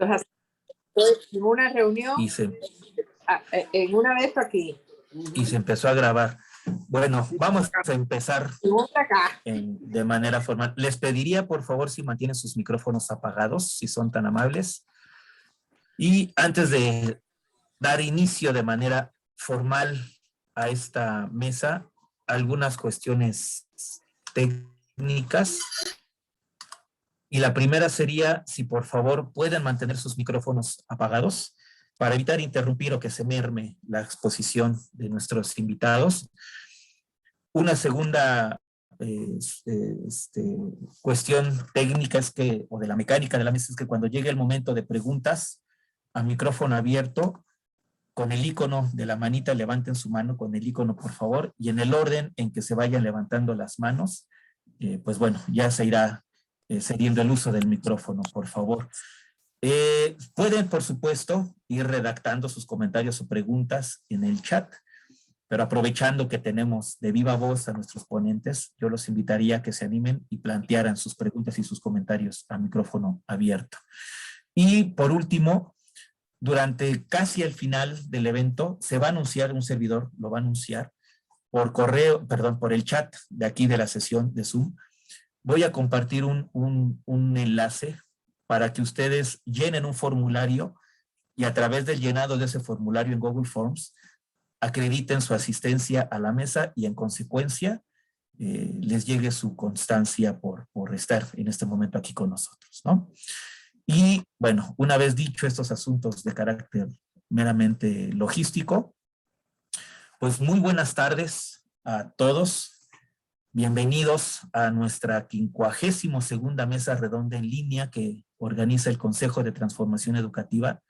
Entonces, estoy en una reunión, y se en una de estas aquí. empezó a grabar. Bueno, vamos a empezar de manera formal. Les pediría, por favor, si mantienen sus micrófonos apagados, si son tan amables. Y antes de dar inicio de manera formal a esta mesa, algunas cuestiones técnicas. Y la primera sería, si por favor pueden mantener sus micrófonos apagados para evitar interrumpir o que se merme la exposición de nuestros invitados. Una segunda cuestión técnica es que, o de la mecánica de la mesa, es que cuando llegue el momento de preguntas a micrófono abierto, con el icono de la manita, levanten su mano con el icono, por favor, y en el orden en que se vayan levantando las manos, pues bueno, ya se irá cediendo el uso del micrófono, por favor. Pueden, por supuesto, ir redactando sus comentarios o preguntas en el chat, pero aprovechando que tenemos de viva voz a nuestros ponentes, yo los invitaría a que se animen y plantearan sus preguntas y sus comentarios a micrófono abierto. Y por último, durante casi el final del evento, se va a anunciar, un servidor lo va a anunciar por correo, perdón, por el chat de aquí de la sesión de Zoom. Voy a compartir un enlace para que ustedes llenen un formulario y a través del llenado de ese formulario en Google Forms acrediten su asistencia a la mesa y en consecuencia les llegue su constancia por estar en este momento aquí con nosotros, ¿no? Y bueno, una vez dicho estos asuntos de carácter meramente logístico, pues muy buenas tardes a todos. Bienvenidos a nuestra 52ª mesa redonda en línea que organiza el Consejo de Transformación Educativa.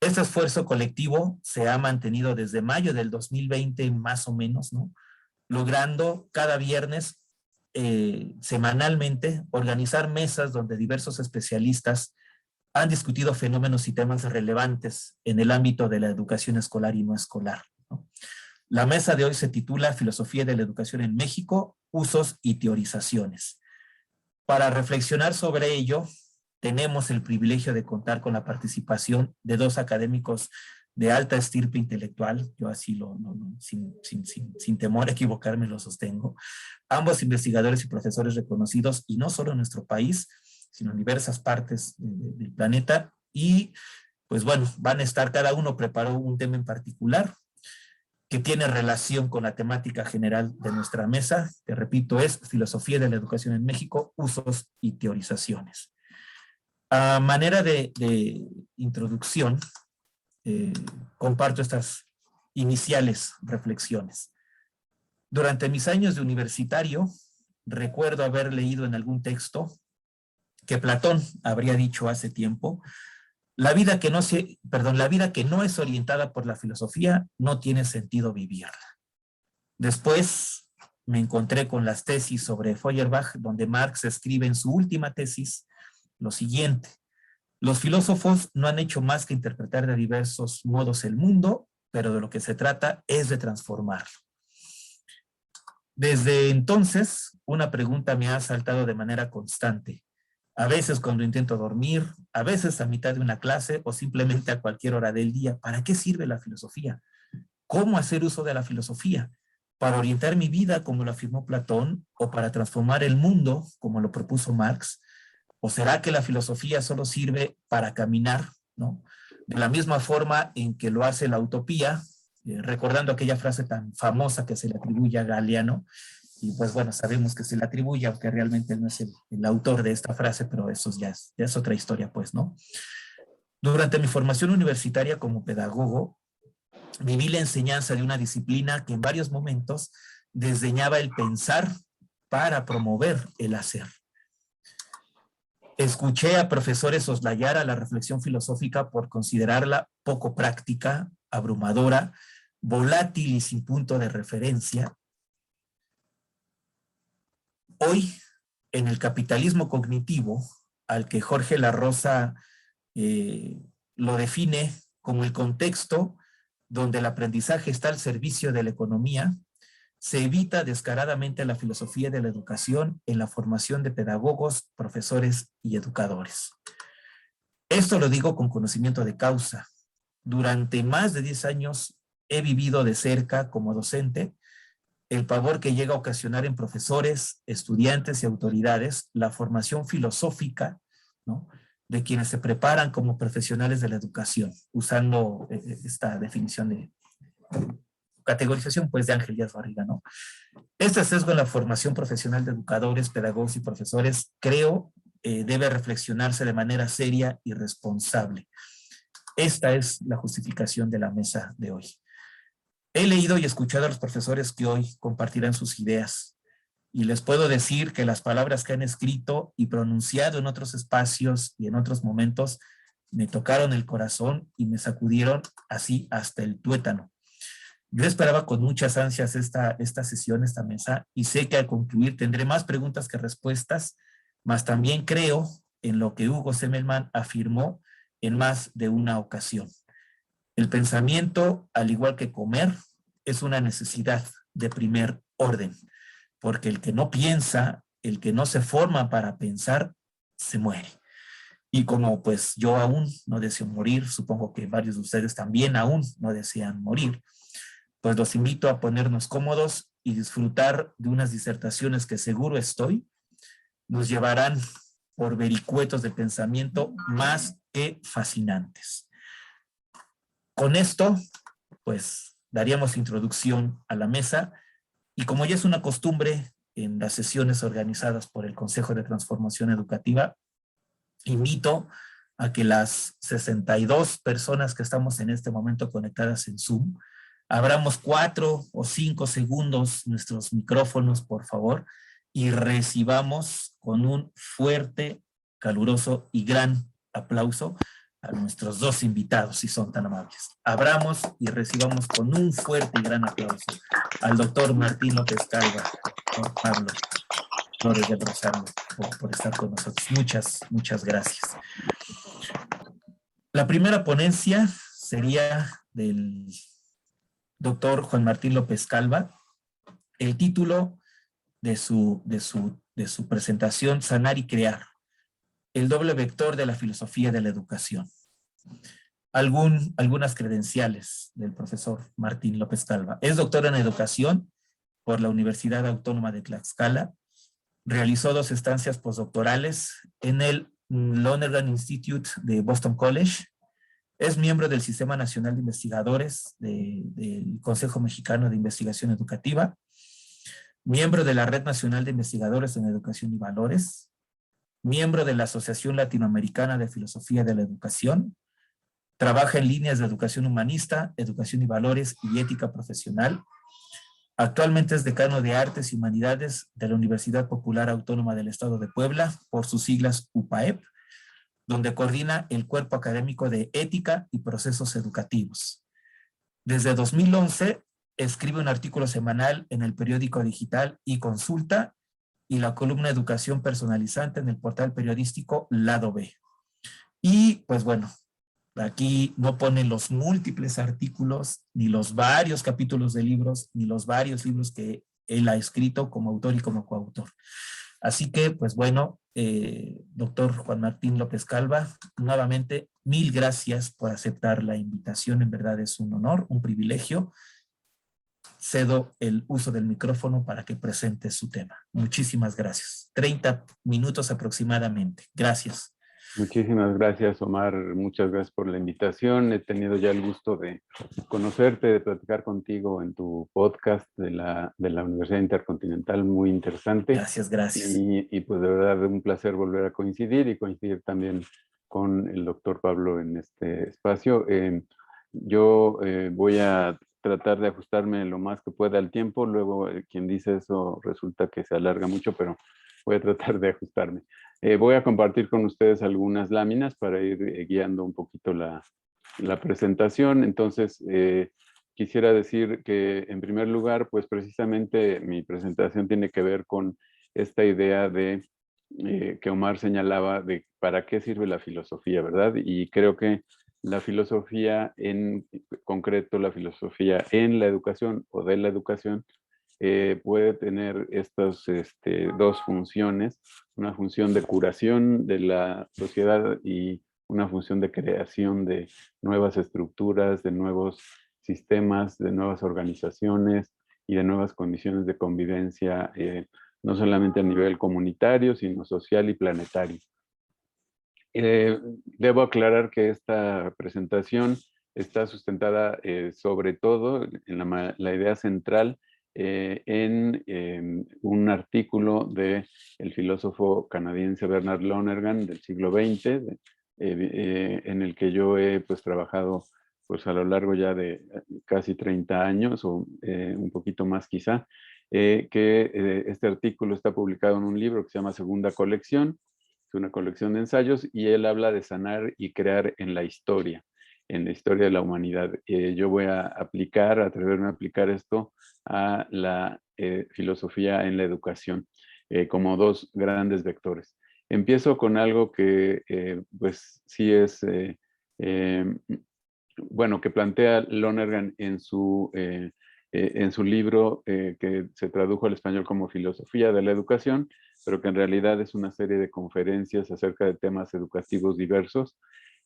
Este esfuerzo colectivo se ha mantenido desde mayo del 2020 más o menos, ¿no? Logrando cada viernes, semanalmente, organizar mesas donde diversos especialistas han discutido fenómenos y temas relevantes en el ámbito de la educación escolar y no escolar, ¿no? La mesa de hoy se titula Filosofía de la Educación en México, Usos y Teorizaciones. Para reflexionar sobre ello, tenemos el privilegio de contar con la participación de dos académicos de alta estirpe intelectual, yo así sin temor a equivocarme lo sostengo, ambos investigadores y profesores reconocidos, y no solo en nuestro país, sino en diversas partes del planeta, y pues bueno, van a estar, cada uno preparó un tema en particular, que tiene relación con la temática general de nuestra mesa, que repito es Filosofía de la Educación en México, Usos y Teorizaciones. A manera de introducción, comparto estas iniciales reflexiones. Durante mis años de universitario, recuerdo haber leído en algún texto que Platón habría dicho hace tiempo: la vida que no es orientada por la filosofía no tiene sentido vivirla. Después me encontré con las tesis sobre Feuerbach, donde Marx escribe en su última tesis lo siguiente: los filósofos no han hecho más que interpretar de diversos modos el mundo, pero de lo que se trata es de transformarlo. Desde entonces, una pregunta me ha asaltado de manera constante. A veces cuando intento dormir, a veces a mitad de una clase o simplemente a cualquier hora del día. ¿Para qué sirve la filosofía? ¿Cómo hacer uso de la filosofía? ¿Para orientar mi vida, como lo afirmó Platón, o para transformar el mundo, como lo propuso Marx? ¿O será que la filosofía solo sirve para caminar, ¿no? De la misma forma en que lo hace la utopía, recordando aquella frase tan famosa que se le atribuye a Galeano. Y pues bueno, sabemos que se le atribuye, aunque realmente no es el autor de esta frase, pero eso ya es otra historia, pues, ¿no? Durante mi formación universitaria como pedagogo, viví la enseñanza de una disciplina que en varios momentos desdeñaba el pensar para promover el hacer. Escuché a profesores soslayar a la reflexión filosófica por considerarla poco práctica, abrumadora, volátil y sin punto de referencia. Hoy, en el capitalismo cognitivo, al que Jorge La Rosa lo define como el contexto donde el aprendizaje está al servicio de la economía, se evita descaradamente la filosofía de la educación en la formación de pedagogos, profesores y educadores. Esto lo digo con conocimiento de causa. Durante más de 10 años he vivido de cerca como docente el pavor que llega a ocasionar en profesores, estudiantes y autoridades la formación filosófica, ¿no?, de quienes se preparan como profesionales de la educación, usando esta definición de categorización, pues, de Ángel Díaz Barriga, ¿no? Este sesgo en la formación profesional de educadores, pedagogos y profesores, creo, debe reflexionarse de manera seria y responsable. Esta es la justificación de la mesa de hoy. He leído y escuchado a los profesores que hoy compartirán sus ideas, y les puedo decir que las palabras que han escrito y pronunciado en otros espacios y en otros momentos me tocaron el corazón y me sacudieron así hasta el tuétano. Yo esperaba con muchas ansias esta sesión, esta mesa, y sé que al concluir tendré más preguntas que respuestas, mas también creo en lo que Hugo Semmelmann afirmó en más de una ocasión. El pensamiento, al igual que comer, es una necesidad de primer orden, porque el que no piensa, el que no se forma para pensar, se muere. Y como pues yo aún no deseo morir, supongo que varios de ustedes también aún no desean morir, pues los invito a ponernos cómodos y disfrutar de unas disertaciones que seguro estoy, nos llevarán por vericuetos de pensamiento más que fascinantes. Con esto, pues daríamos introducción a la mesa, y como ya es una costumbre en las sesiones organizadas por el Consejo de Transformación Educativa, invito a que las 62 personas que estamos en este momento conectadas en Zoom, abramos 4 o 5 segundos nuestros micrófonos, por favor, y recibamos con un fuerte, caluroso y gran aplauso a nuestros dos invitados, si son tan amables. Abramos y recibamos con un fuerte y gran aplauso al doctor Martín López Calva, por Pablo Flores del Rosario, por estar con nosotros. Muchas gracias. La primera ponencia sería del doctor Juan Martín López Calva. El título de su presentación: Sanar y Crear, el doble vector de la filosofía de la educación. Algunas credenciales del profesor Martín López Calva. Es doctor en educación por la Universidad Autónoma de Tlaxcala. Realizó 2 estancias postdoctorales en el Lonergan Institute de Boston College. Es miembro del Sistema Nacional de Investigadores del Consejo Mexicano de Investigación Educativa, miembro de la Red Nacional de Investigadores en Educación y Valores, miembro de la Asociación Latinoamericana de Filosofía de la Educación. Trabaja en líneas de educación humanista, educación y valores y ética profesional. Actualmente es decano de Artes y Humanidades de la Universidad Popular Autónoma del Estado de Puebla, por sus siglas UPAEP, donde coordina el Cuerpo Académico de Ética y Procesos Educativos. Desde 2011 escribe un artículo semanal en el periódico digital y Consulta y la columna Educación Personalizante en el portal periodístico Lado B. Y pues bueno, aquí no ponen los múltiples artículos, ni los varios capítulos de libros, ni los varios libros que él ha escrito como autor y como coautor. Así que, pues bueno, doctor Juan Martín López Calva, nuevamente, mil gracias por aceptar la invitación. En verdad es un honor, un privilegio. Cedo el uso del micrófono para que presente su tema. Muchísimas gracias. 30 minutos aproximadamente. Gracias. Muchísimas gracias, Omar. Muchas gracias por la invitación. He tenido ya el gusto de conocerte, de platicar contigo en tu podcast de la Universidad Intercontinental, muy interesante. Gracias. Y pues de verdad un placer volver a coincidir y coincidir también con el doctor Pablo en este espacio. Yo voy a tratar de ajustarme lo más que pueda al tiempo. Luego quien dice eso resulta que se alarga mucho, pero voy a tratar de ajustarme. Voy a compartir con ustedes algunas láminas para ir guiando un poquito la presentación. Entonces, quisiera decir que en primer lugar, pues precisamente mi presentación tiene que ver con esta idea de que Omar señalaba de para qué sirve la filosofía, ¿verdad? Y creo que la filosofía, en concreto la filosofía en la educación o de la educación, puede tener estas 2 funciones, una función de curación de la sociedad y una función de creación de nuevas estructuras, de nuevos sistemas, de nuevas organizaciones y de nuevas condiciones de convivencia, no solamente a nivel comunitario, sino social y planetario. Debo aclarar que esta presentación está sustentada sobre todo en la idea central en un artículo del filósofo canadiense Bernard Lonergan del siglo XX, en el que yo he pues, trabajado pues, a lo largo ya de casi 30 años o un poquito más quizá, este artículo está publicado en un libro que se llama Segunda Colección, una colección de ensayos, y él habla de sanar y crear en la historia de la humanidad. Yo voy a atreverme a aplicar esto a la filosofía en la educación, como dos grandes vectores. Empiezo con algo que pues sí es, bueno, que plantea Lonergan en su libro que se tradujo al español como Filosofía de la Educación, pero que en realidad es una serie de conferencias acerca de temas educativos diversos.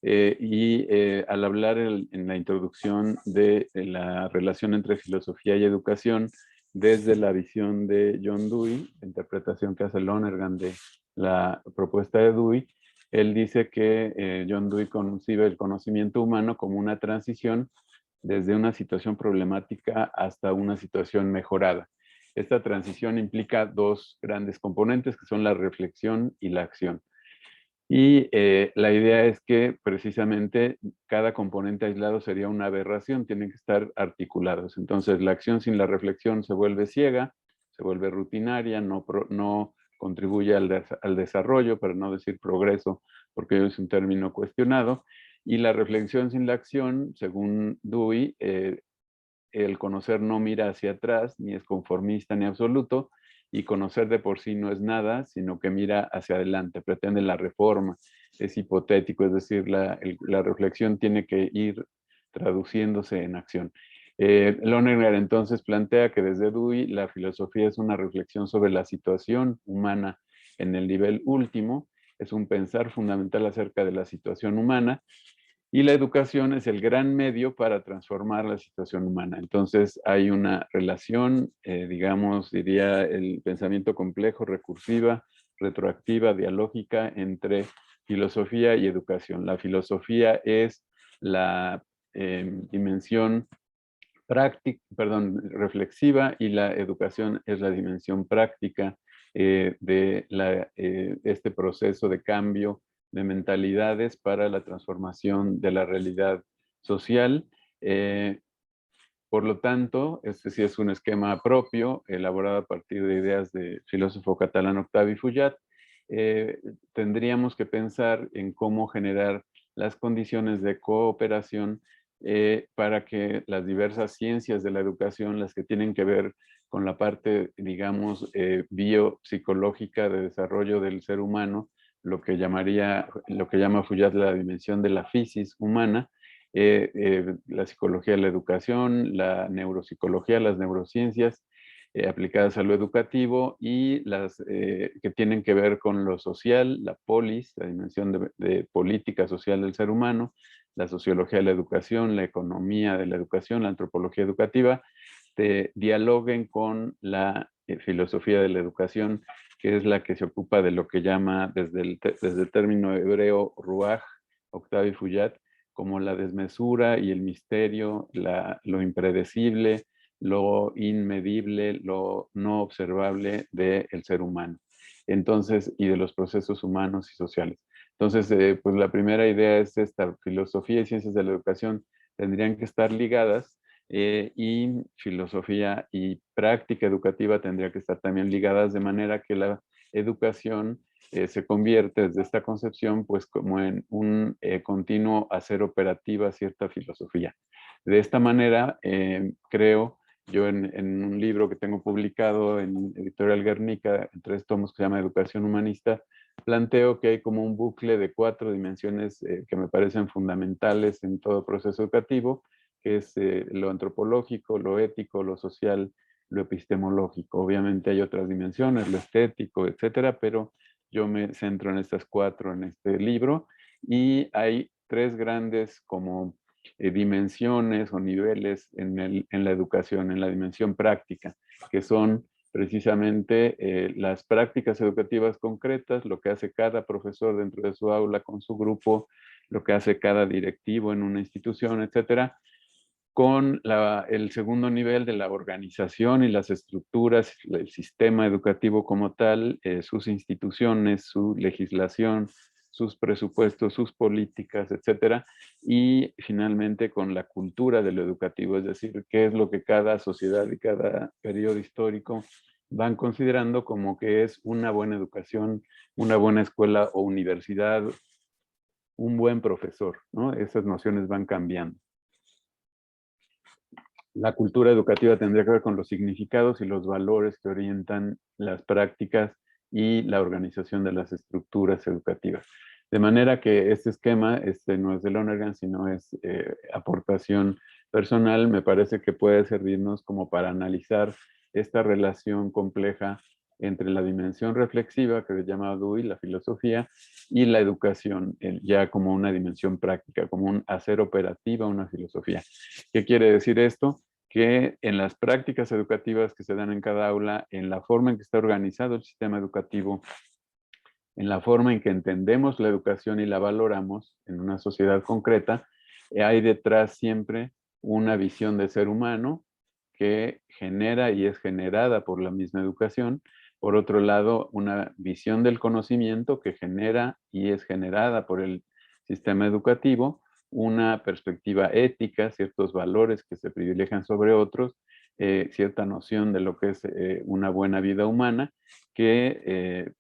Al hablar en la introducción de la relación entre filosofía y educación, desde la visión de John Dewey, la interpretación que hace Lonergan de la propuesta de Dewey, él dice que John Dewey concibe el conocimiento humano como una transición desde una situación problemática hasta una situación mejorada. Esta transición implica dos grandes componentes que son la reflexión y la acción. Y la idea es que precisamente cada componente aislado sería una aberración, tienen que estar articulados. Entonces la acción sin la reflexión se vuelve ciega, se vuelve rutinaria, no contribuye al desarrollo, para no decir progreso, porque es un término cuestionado. Y la reflexión sin la acción, según Dewey, el conocer no mira hacia atrás, ni es conformista ni absoluto, y conocer de por sí no es nada, sino que mira hacia adelante, pretende la reforma, es hipotético, es decir, la reflexión tiene que ir traduciéndose en acción. Lonergan entonces plantea que desde Dewey la filosofía es una reflexión sobre la situación humana en el nivel último, es un pensar fundamental acerca de la situación humana, y la educación es el gran medio para transformar la situación humana. Entonces hay una relación, digamos, diría el pensamiento complejo, recursiva, retroactiva, dialógica entre filosofía y educación. La filosofía es la dimensión reflexiva, y la educación es la dimensión práctica de este proceso de cambio de mentalidades para la transformación de la realidad social. Por lo tanto, este sí es un esquema propio, elaborado a partir de ideas del filósofo catalán Octavi Fullat. Tendríamos que pensar en cómo generar las condiciones de cooperación para que las diversas ciencias de la educación, las que tienen que ver con la parte, digamos, biopsicológica de desarrollo del ser humano, lo que llama Fullat la dimensión de la physis humana, la psicología de la educación, la neuropsicología, las neurociencias aplicadas a lo educativo, y las que tienen que ver con lo social, la polis, la dimensión de política social del ser humano, la sociología de la educación, la economía de la educación, la antropología educativa, dialoguen con la filosofía de la educación, que es la que se ocupa de lo que llama desde el término hebreo ruaj, Octavi Fullat, como la desmesura y el misterio, lo impredecible, lo inmedible, lo no observable del ser humano. Entonces, y de los procesos humanos y sociales. Entonces, pues la primera idea es esta: filosofía y ciencias de la educación tendrían que estar ligadas, y filosofía y práctica educativa tendría que estar también ligadas, de manera que la educación se convierte desde esta concepción pues como en un continuo hacer operativa cierta filosofía. De esta manera, creo yo en un libro que tengo publicado en Editorial Guernica, en 3 tomos, que se llama Educación Humanista, planteo que hay como un bucle de 4 dimensiones que me parecen fundamentales en todo proceso educativo, que es lo antropológico, lo ético, lo social, lo epistemológico. Obviamente hay otras dimensiones, lo estético, etcétera, pero yo me centro en estas 4 en este libro, y hay tres grandes como dimensiones o niveles en la educación, en la dimensión práctica, que son precisamente las prácticas educativas concretas, lo que hace cada profesor dentro de su aula con su grupo, lo que hace cada directivo en una institución, etcétera, con el segundo nivel de la organización y las estructuras, el sistema educativo como tal, sus instituciones, su legislación, sus presupuestos, sus políticas, etcétera, y finalmente con la cultura de lo educativo, es decir, qué es lo que cada sociedad y cada periodo histórico van considerando como que es una buena educación, una buena escuela o universidad, un buen profesor, ¿no? Esas nociones van cambiando. La cultura educativa tendría que ver con los significados y los valores que orientan las prácticas y la organización de las estructuras educativas. De manera que este esquema no es de Lonergan, sino es aportación personal. Me parece que puede servirnos como para analizar esta relación compleja entre la dimensión reflexiva, que se llama Dewey, la filosofía, y la educación, ya como una dimensión práctica, como un hacer operativa una filosofía. ¿Qué quiere decir esto? Que en las prácticas educativas que se dan en cada aula, en la forma en que está organizado el sistema educativo, en la forma en que entendemos la educación y la valoramos en una sociedad concreta, hay detrás siempre una visión de ser humano que genera y es generada por la misma educación. Por otro lado, una visión del conocimiento que genera y es generada por el sistema educativo, una perspectiva ética, ciertos valores que se privilegian sobre otros, cierta noción de lo que es una buena vida humana, que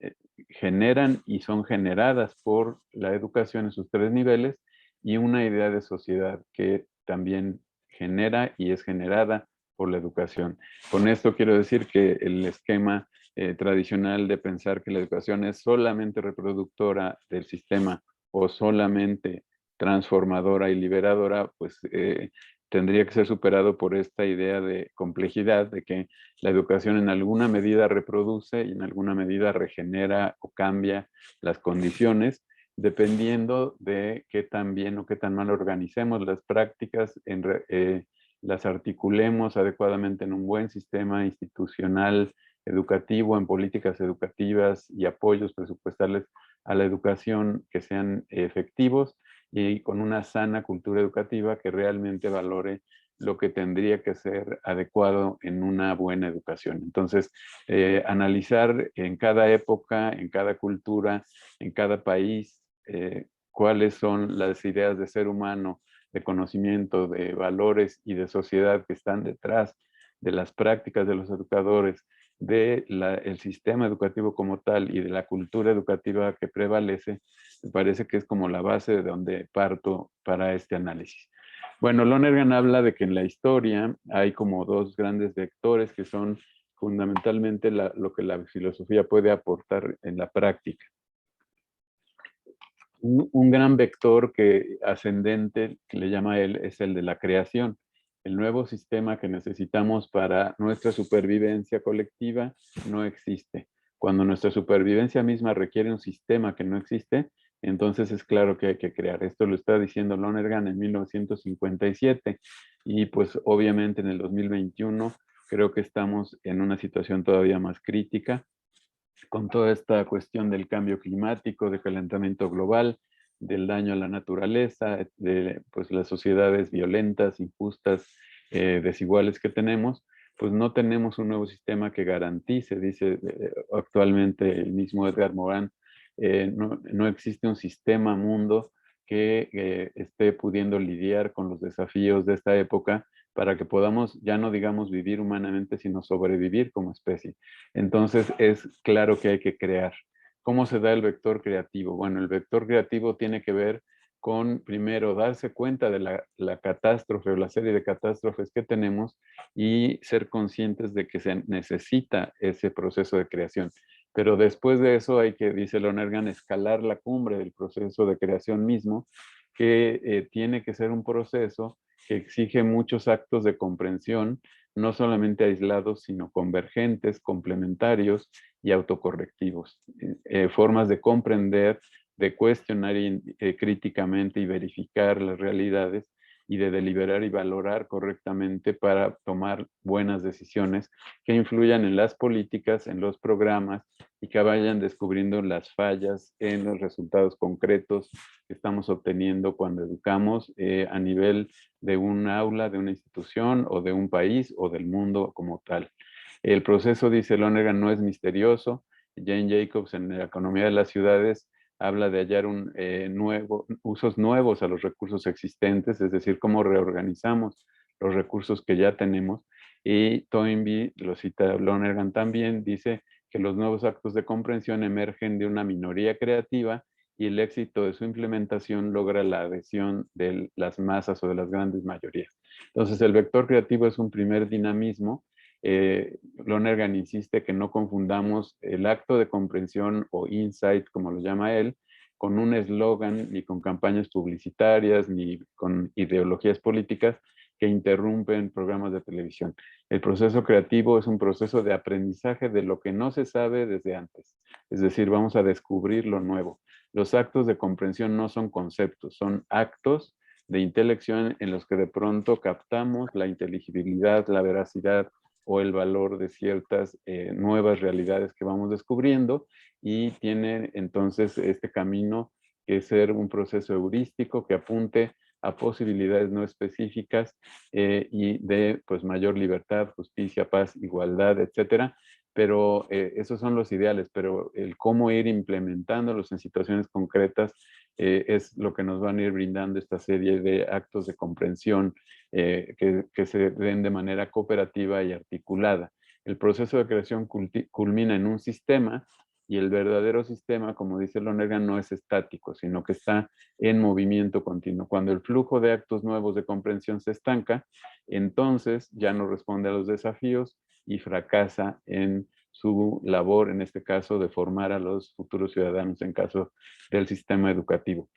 generan y son generadas por la educación en sus tres niveles, y una idea de sociedad que también genera y es generada por la educación. Con esto quiero decir que el esquema tradicional de pensar que la educación es solamente reproductora del sistema o solamente transformadora y liberadora, pues tendría que ser superado por esta idea de complejidad, de que la educación en alguna medida reproduce y en alguna medida regenera o cambia las condiciones, dependiendo de qué tan bien o qué tan mal organicemos las prácticas, las articulemos adecuadamente en un buen sistema institucional educativo, en políticas educativas y apoyos presupuestales a la educación que sean efectivos, y con una sana cultura educativa que realmente valore lo que tendría que ser adecuado en una buena educación. Entonces, analizar en cada época, en cada cultura, en cada país, cuáles son las ideas de ser humano, de conocimiento, de valores y de sociedad que están detrás de las prácticas de los educadores, del sistema educativo como tal y de la cultura educativa que prevalece, me parece que es como la base de donde parto para este análisis. Bueno, Lonergan habla de que en la historia hay como dos grandes vectores que son fundamentalmente lo que la filosofía puede aportar en la práctica. Un gran vector ascendente, que le llama él, es el de la creación. El nuevo sistema que necesitamos para nuestra supervivencia colectiva no existe. Cuando nuestra supervivencia misma requiere un sistema que no existe, entonces es claro que hay que crear. Esto lo está diciendo Lonergan en 1957, y pues obviamente en el 2021 creo que estamos en una situación todavía más crítica, con toda esta cuestión del cambio climático, de calentamiento global, del daño a la naturaleza, de pues, las sociedades violentas, injustas, desiguales que tenemos, pues no tenemos un nuevo sistema que garantice, dice actualmente el mismo Edgar Morin, no existe un sistema mundo que esté pudiendo lidiar con los desafíos de esta época para que podamos, ya no digamos vivir humanamente, sino sobrevivir como especie. Entonces es claro que hay que crear. ¿Cómo se da el vector creativo? Bueno, el vector creativo tiene que ver con, primero, darse cuenta de la catástrofe o la serie de catástrofes que tenemos y ser conscientes de que se necesita ese proceso de creación. Pero después de eso hay que, dice Lonergan, escalar la cumbre del proceso de creación mismo, que tiene que ser un proceso que exige muchos actos de comprensión, no solamente aislados, sino convergentes, complementarios y autocorrectivos. Formas de comprender de cuestionar críticamente y verificar las realidades y de deliberar y valorar correctamente para tomar buenas decisiones que influyan en las políticas, en los programas y que vayan descubriendo las fallas en los resultados concretos que estamos obteniendo cuando educamos a nivel de un aula, de una institución o de un país o del mundo como tal. El proceso, dice Lonergan, no es misterioso. Jane Jacobs en la economía de las ciudades habla de hallar usos nuevos a los recursos existentes, es decir, cómo reorganizamos los recursos que ya tenemos. Y Toynbee, lo cita Lonergan también, dice que los nuevos actos de comprensión emergen de una minoría creativa y el éxito de su implementación logra la adhesión de las masas o de las grandes mayorías. Entonces, el vector creativo es un primer dinamismo. Lonergan insiste que no confundamos el acto de comprensión o insight, como lo llama él, con un eslogan, ni con campañas publicitarias, ni con ideologías políticas que interrumpen programas de televisión. El proceso creativo es un proceso de aprendizaje de lo que no se sabe desde antes. Es decir, vamos a descubrir lo nuevo. Los actos de comprensión no son conceptos, son actos de intelección en los que de pronto captamos la inteligibilidad, la veracidad o el valor de ciertas nuevas realidades que vamos descubriendo, y tiene entonces este camino que ser un proceso heurístico que apunte a posibilidades no específicas y de pues mayor libertad, justicia, paz, igualdad, etcétera. Pero esos son los ideales, pero el cómo ir implementándolos en situaciones concretas es lo que nos van a ir brindando esta serie de actos de comprensión que se den de manera cooperativa y articulada. El proceso de creación culmina en un sistema, y el verdadero sistema, como dice Lonergan, no es estático, sino que está en movimiento continuo. Cuando el flujo de actos nuevos de comprensión se estanca, entonces ya no responde a los desafíos y fracasa en su labor, en este caso, de formar a los futuros ciudadanos en caso del sistema educativo.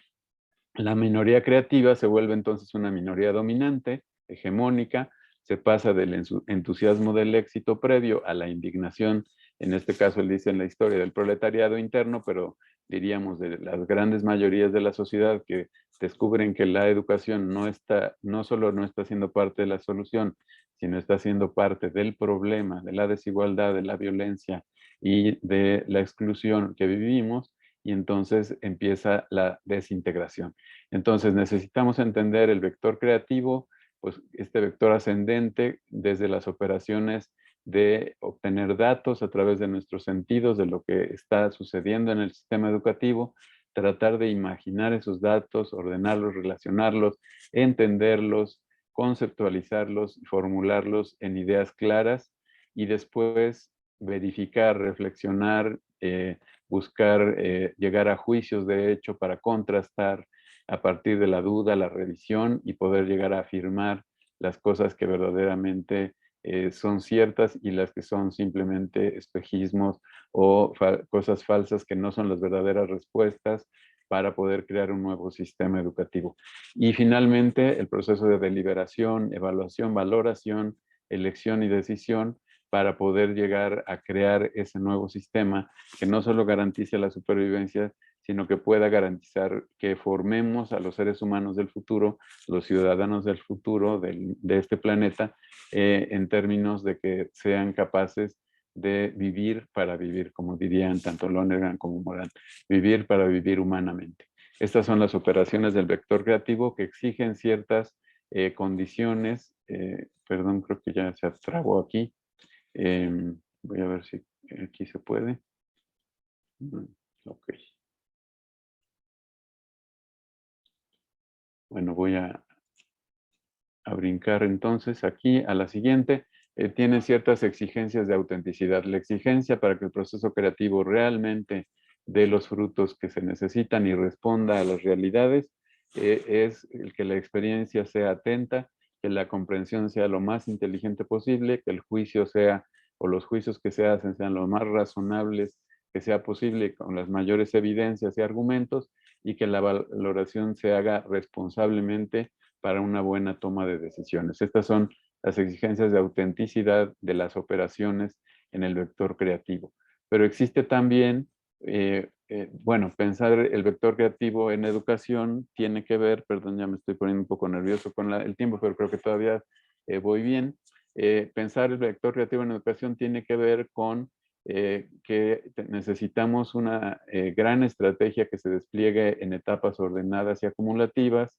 La minoría creativa se vuelve entonces una minoría dominante, hegemónica, se pasa del entusiasmo del éxito previo a la indignación. En este caso, él dice en la historia del proletariado interno, pero diríamos de las grandes mayorías de la sociedad que descubren que la educación no solo no está siendo parte de la solución, sino está siendo parte del problema, de la desigualdad, de la violencia y de la exclusión que vivimos, y entonces empieza la desintegración. Entonces necesitamos entender el vector creativo, pues este vector ascendente desde las operaciones de obtener datos a través de nuestros sentidos de lo que está sucediendo en el sistema educativo, tratar de imaginar esos datos, ordenarlos, relacionarlos, entenderlos, conceptualizarlos, formularlos en ideas claras y después verificar, reflexionar, buscar llegar a juicios de hecho para contrastar a partir de la duda, la revisión y poder llegar a afirmar las cosas que verdaderamente son ciertas y las que son simplemente espejismos o cosas falsas que no son las verdaderas respuestas para poder crear un nuevo sistema educativo. Y finalmente el proceso de deliberación, evaluación, valoración, elección y decisión para poder llegar a crear ese nuevo sistema que no solo garantice la supervivencia, sino que pueda garantizar que formemos a los seres humanos del futuro, los ciudadanos del futuro de este planeta, en términos de que sean capaces de vivir para vivir, como dirían tanto Lonergan como Moran, vivir para vivir humanamente. Estas son las operaciones del vector creativo que exigen ciertas condiciones. Perdón, creo que ya se trabó aquí. Voy a ver si aquí se puede. Ok. Bueno, voy a brincar entonces aquí a la siguiente. Tiene ciertas exigencias de autenticidad. La exigencia para que el proceso creativo realmente dé los frutos que se necesitan y responda a las realidades es el que la experiencia sea atenta, que la comprensión sea lo más inteligente posible, que el juicio sea, o los juicios que se hacen sean lo más razonables que sea posible con las mayores evidencias y argumentos, y que la valoración se haga responsablemente para una buena toma de decisiones. Estas son las exigencias de autenticidad de las operaciones en el vector creativo. Pero existe también bueno, pensar el vector creativo en educación tiene que ver, perdón, ya me estoy poniendo un poco nervioso con el tiempo, pero creo que todavía voy bien. Pensar el vector creativo en educación tiene que ver con que necesitamos una gran estrategia que se despliegue en etapas ordenadas y acumulativas,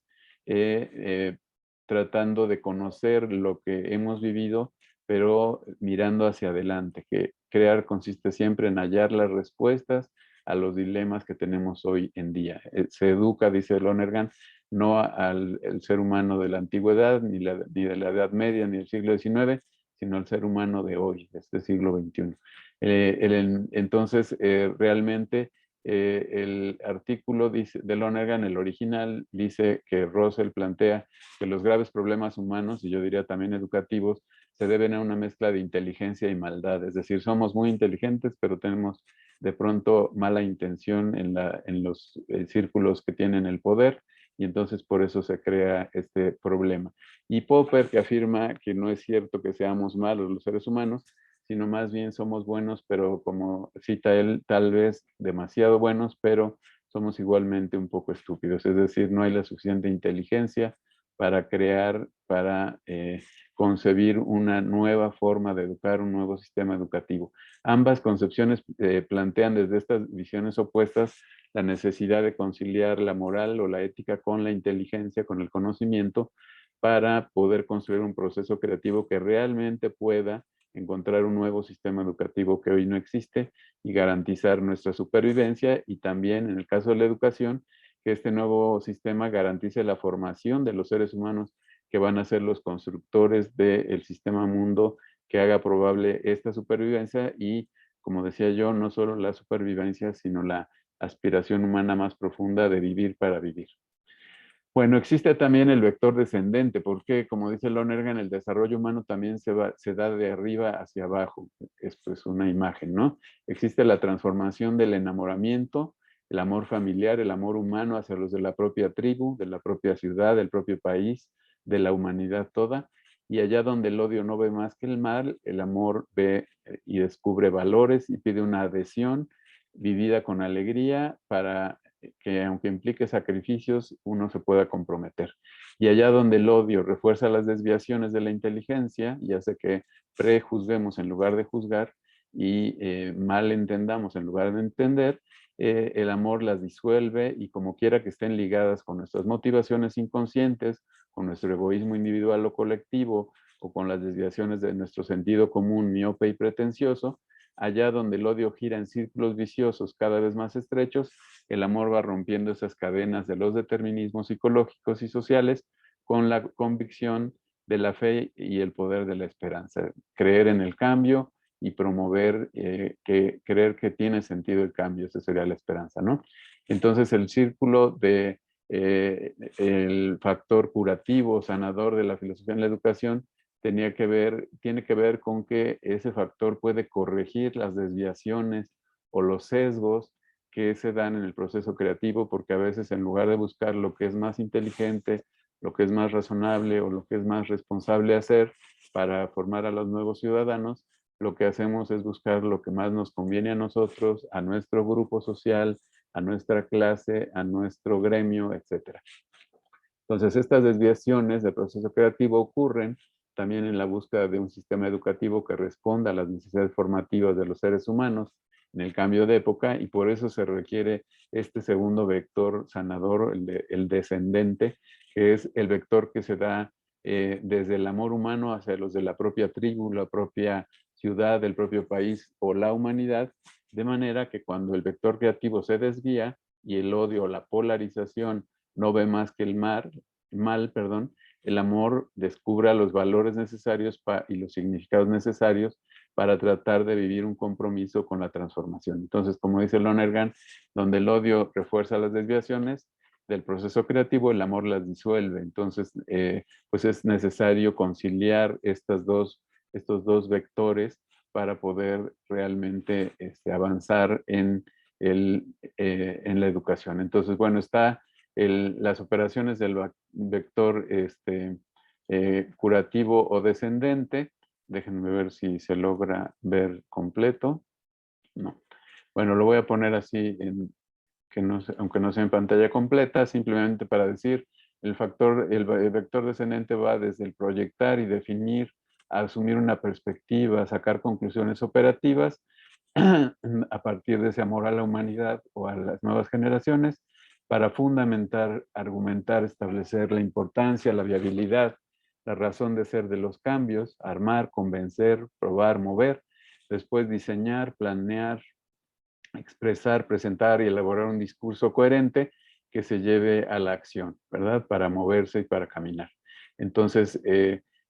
tratando de conocer lo que hemos vivido, pero mirando hacia adelante, que crear consiste siempre en hallar las respuestas a los dilemas que tenemos hoy en día. Se educa, dice Lonergan, no al ser humano de la antigüedad, ni de la Edad Media, ni del siglo XIX, sino al ser humano de hoy, de este siglo XXI. Entonces, realmente, el artículo de Lonergan, el original, dice que Russell plantea que los graves problemas humanos, y yo diría también educativos, se deben a una mezcla de inteligencia y maldad. Es decir, somos muy inteligentes, pero tenemos de pronto mala intención en los círculos que tienen el poder, y entonces por eso se crea este problema. Y Popper, que afirma que no es cierto que seamos malos los seres humanos, sino más bien somos buenos, pero como cita él, tal vez demasiado buenos, pero somos igualmente un poco estúpidos. Es decir, no hay la suficiente inteligencia para crear, para concebir una nueva forma de educar, un nuevo sistema educativo. Ambas concepciones plantean desde estas visiones opuestas la necesidad de conciliar la moral o la ética con la inteligencia, con el conocimiento, para poder construir un proceso creativo que realmente pueda encontrar un nuevo sistema educativo que hoy no existe y garantizar nuestra supervivencia, y también en el caso de la educación, que este nuevo sistema garantice la formación de los seres humanos que van a ser los constructores del sistema mundo que haga probable esta supervivencia y, como decía yo, no solo la supervivencia, sino la aspiración humana más profunda de vivir para vivir. Bueno, existe también el vector descendente, porque, como dice Lonergan, el desarrollo humano también se da de arriba hacia abajo. Esto es una imagen, ¿no? Existe la transformación del enamoramiento, el amor familiar, el amor humano hacia los de la propia tribu, de la propia ciudad, del propio país, de la humanidad toda. Y allá donde el odio no ve más que el mal, el amor ve y descubre valores y pide una adhesión vivida con alegría para que, aunque implique sacrificios, uno se pueda comprometer. Y allá donde el odio refuerza las desviaciones de la inteligencia y hace que prejuzguemos en lugar de juzgar y mal entendamos en lugar de entender, el amor las disuelve, y como quiera que estén ligadas con nuestras motivaciones inconscientes, con nuestro egoísmo individual o colectivo, o con las desviaciones de nuestro sentido común, miope y pretencioso, allá donde el odio gira en círculos viciosos cada vez más estrechos, el amor va rompiendo esas cadenas de los determinismos psicológicos y sociales con la convicción de la fe y el poder de la esperanza. Creer en el cambio y promover, creer que tiene sentido el cambio, esa sería la esperanza, ¿no? Entonces el círculo de el factor curativo, sanador de la filosofía en la educación, tiene que ver con que ese factor puede corregir las desviaciones o los sesgos que se dan en el proceso creativo, porque a veces, en lugar de buscar lo que es más inteligente, lo que es más razonable o lo que es más responsable hacer para formar a los nuevos ciudadanos, lo que hacemos es buscar lo que más nos conviene a nosotros, a nuestro grupo social, a nuestra clase, a nuestro gremio, etc. Entonces, estas desviaciones del proceso creativo ocurren también en la búsqueda de un sistema educativo que responda a las necesidades formativas de los seres humanos en el cambio de época, y por eso se requiere este segundo vector sanador, el descendente, que es el vector que se da desde el amor humano hacia los de la propia tribu, la propia ciudad, el propio país o la humanidad, de manera que cuando el vector creativo se desvía y el odio o la polarización no ve más que el mal, el amor descubra los valores necesarios y los significados necesarios para tratar de vivir un compromiso con la transformación. Entonces, como dice Lonergan, donde el odio refuerza las desviaciones del proceso creativo, el amor las disuelve. Entonces, pues es necesario conciliar estos dos vectores para poder realmente avanzar en la educación. Entonces, bueno, está las operaciones del vector curativo o descendente. Déjenme ver si se logra ver completo. No. Bueno, lo voy a poner así aunque no sea en pantalla completa, simplemente para decir, el vector descendente va desde el proyectar y definir, a asumir una perspectiva, sacar conclusiones operativas a partir de ese amor a la humanidad o a las nuevas generaciones, para fundamentar, argumentar, establecer la importancia, la viabilidad, la razón de ser de los cambios, armar, convencer, probar, mover, después diseñar, planear, expresar, presentar y elaborar un discurso coherente que se lleve a la acción, ¿verdad? Para moverse y para caminar. Entonces,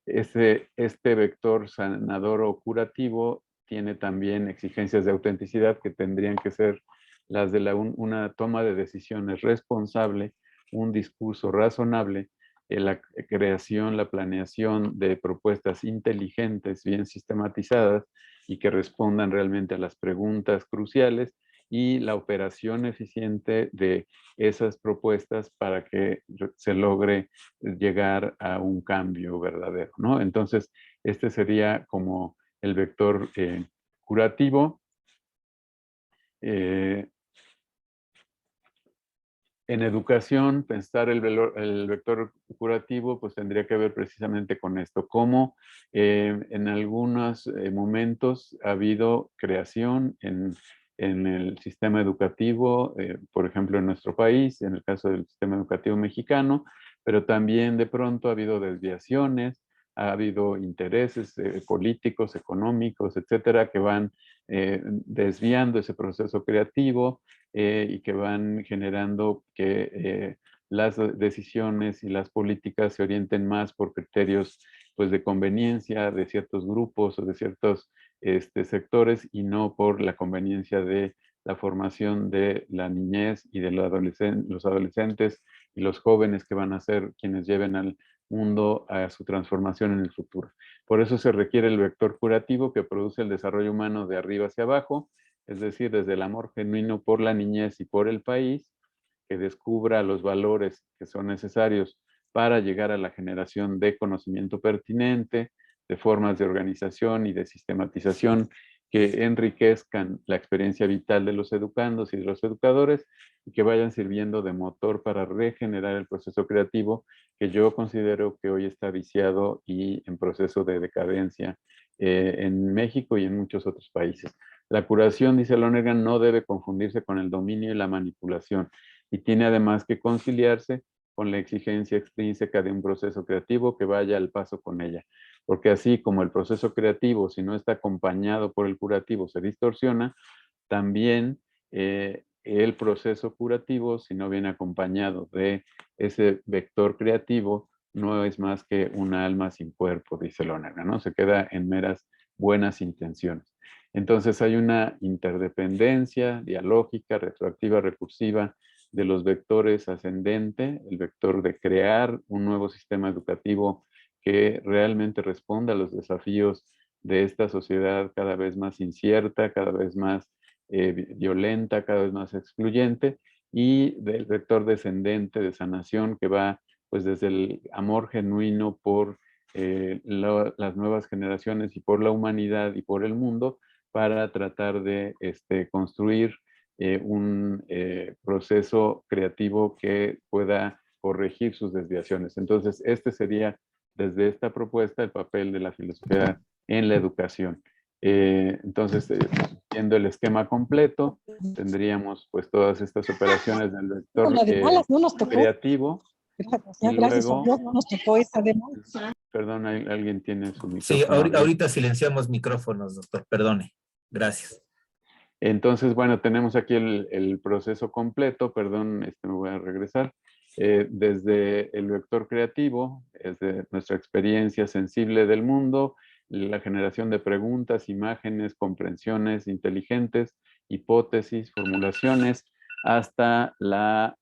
este vector sanador o curativo tiene también exigencias de autenticidad que tendrían que ser las de una toma de decisiones responsable, un discurso razonable, la creación, la planeación de propuestas inteligentes, bien sistematizadas y que respondan realmente a las preguntas cruciales, y la operación eficiente de esas propuestas para que se logre llegar a un cambio verdadero, ¿no? Entonces, este sería como el vector curativo. En educación, pensar el vector curativo, pues tendría que ver precisamente con esto, cómo en algunos momentos ha habido creación en el sistema educativo, por ejemplo, en nuestro país, en el caso del sistema educativo mexicano, pero también de pronto ha habido desviaciones, ha habido intereses políticos, económicos, etcétera, que van desviando ese proceso creativo, y que van generando que las decisiones y las políticas se orienten más por criterios, pues, de conveniencia de ciertos grupos o de ciertos sectores, y no por la conveniencia de la formación de la niñez y de los adolescentes y los jóvenes que van a ser quienes lleven al mundo a su transformación en el futuro. Por eso se requiere el vector curativo, que produce el desarrollo humano de arriba hacia abajo, es decir, desde el amor genuino por la niñez y por el país, que descubra los valores que son necesarios para llegar a la generación de conocimiento pertinente, de formas de organización y de sistematización que enriquezcan la experiencia vital de los educandos y de los educadores, y que vayan sirviendo de motor para regenerar el proceso creativo, que yo considero que hoy está viciado y en proceso de decadencia en México y en muchos otros países. La curación, dice Lonergan, no debe confundirse con el dominio y la manipulación, y tiene además que conciliarse con la exigencia extrínseca de un proceso creativo que vaya al paso con ella. Porque así como el proceso creativo, si no está acompañado por el curativo, se distorsiona, también el proceso curativo, si no viene acompañado de ese vector creativo, no es más que una alma sin cuerpo, dice Lonergan, ¿no? Se queda en meras buenas intenciones. Entonces hay una interdependencia dialógica, retroactiva, recursiva de los vectores ascendente, el vector de crear un nuevo sistema educativo que realmente responda a los desafíos de esta sociedad cada vez más incierta, cada vez más violenta, cada vez más excluyente, y del vector descendente de sanación que va, pues, desde el amor genuino por las nuevas generaciones y por la humanidad y por el mundo, para tratar de construir un proceso creativo que pueda corregir sus desviaciones. Entonces, este sería, desde esta propuesta, el papel de la filosofía en la educación. Entonces, viendo el esquema completo, tendríamos pues todas estas operaciones del vector creativo. Y luego, Dios, no nos tocó esa demanda. Perdón, alguien tiene su micrófono. Sí, ahorita silenciamos micrófonos, doctor, perdone. Gracias. Entonces, bueno, tenemos aquí el proceso completo, perdón, me voy a regresar. Desde el vector creativo, desde nuestra experiencia sensible del mundo, la generación de preguntas, imágenes, comprensiones inteligentes, hipótesis, formulaciones, hasta la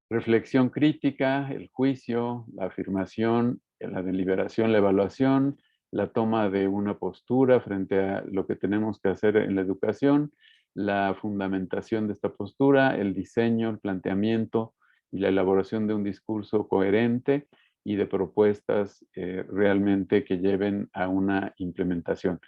reflexión crítica, el juicio, la afirmación, la deliberación, la evaluación, la toma de una postura frente a lo que tenemos que hacer en la educación, la fundamentación de esta postura, el diseño, el planteamiento y la elaboración de un discurso coherente y de propuestas realmente que lleven a una implementación.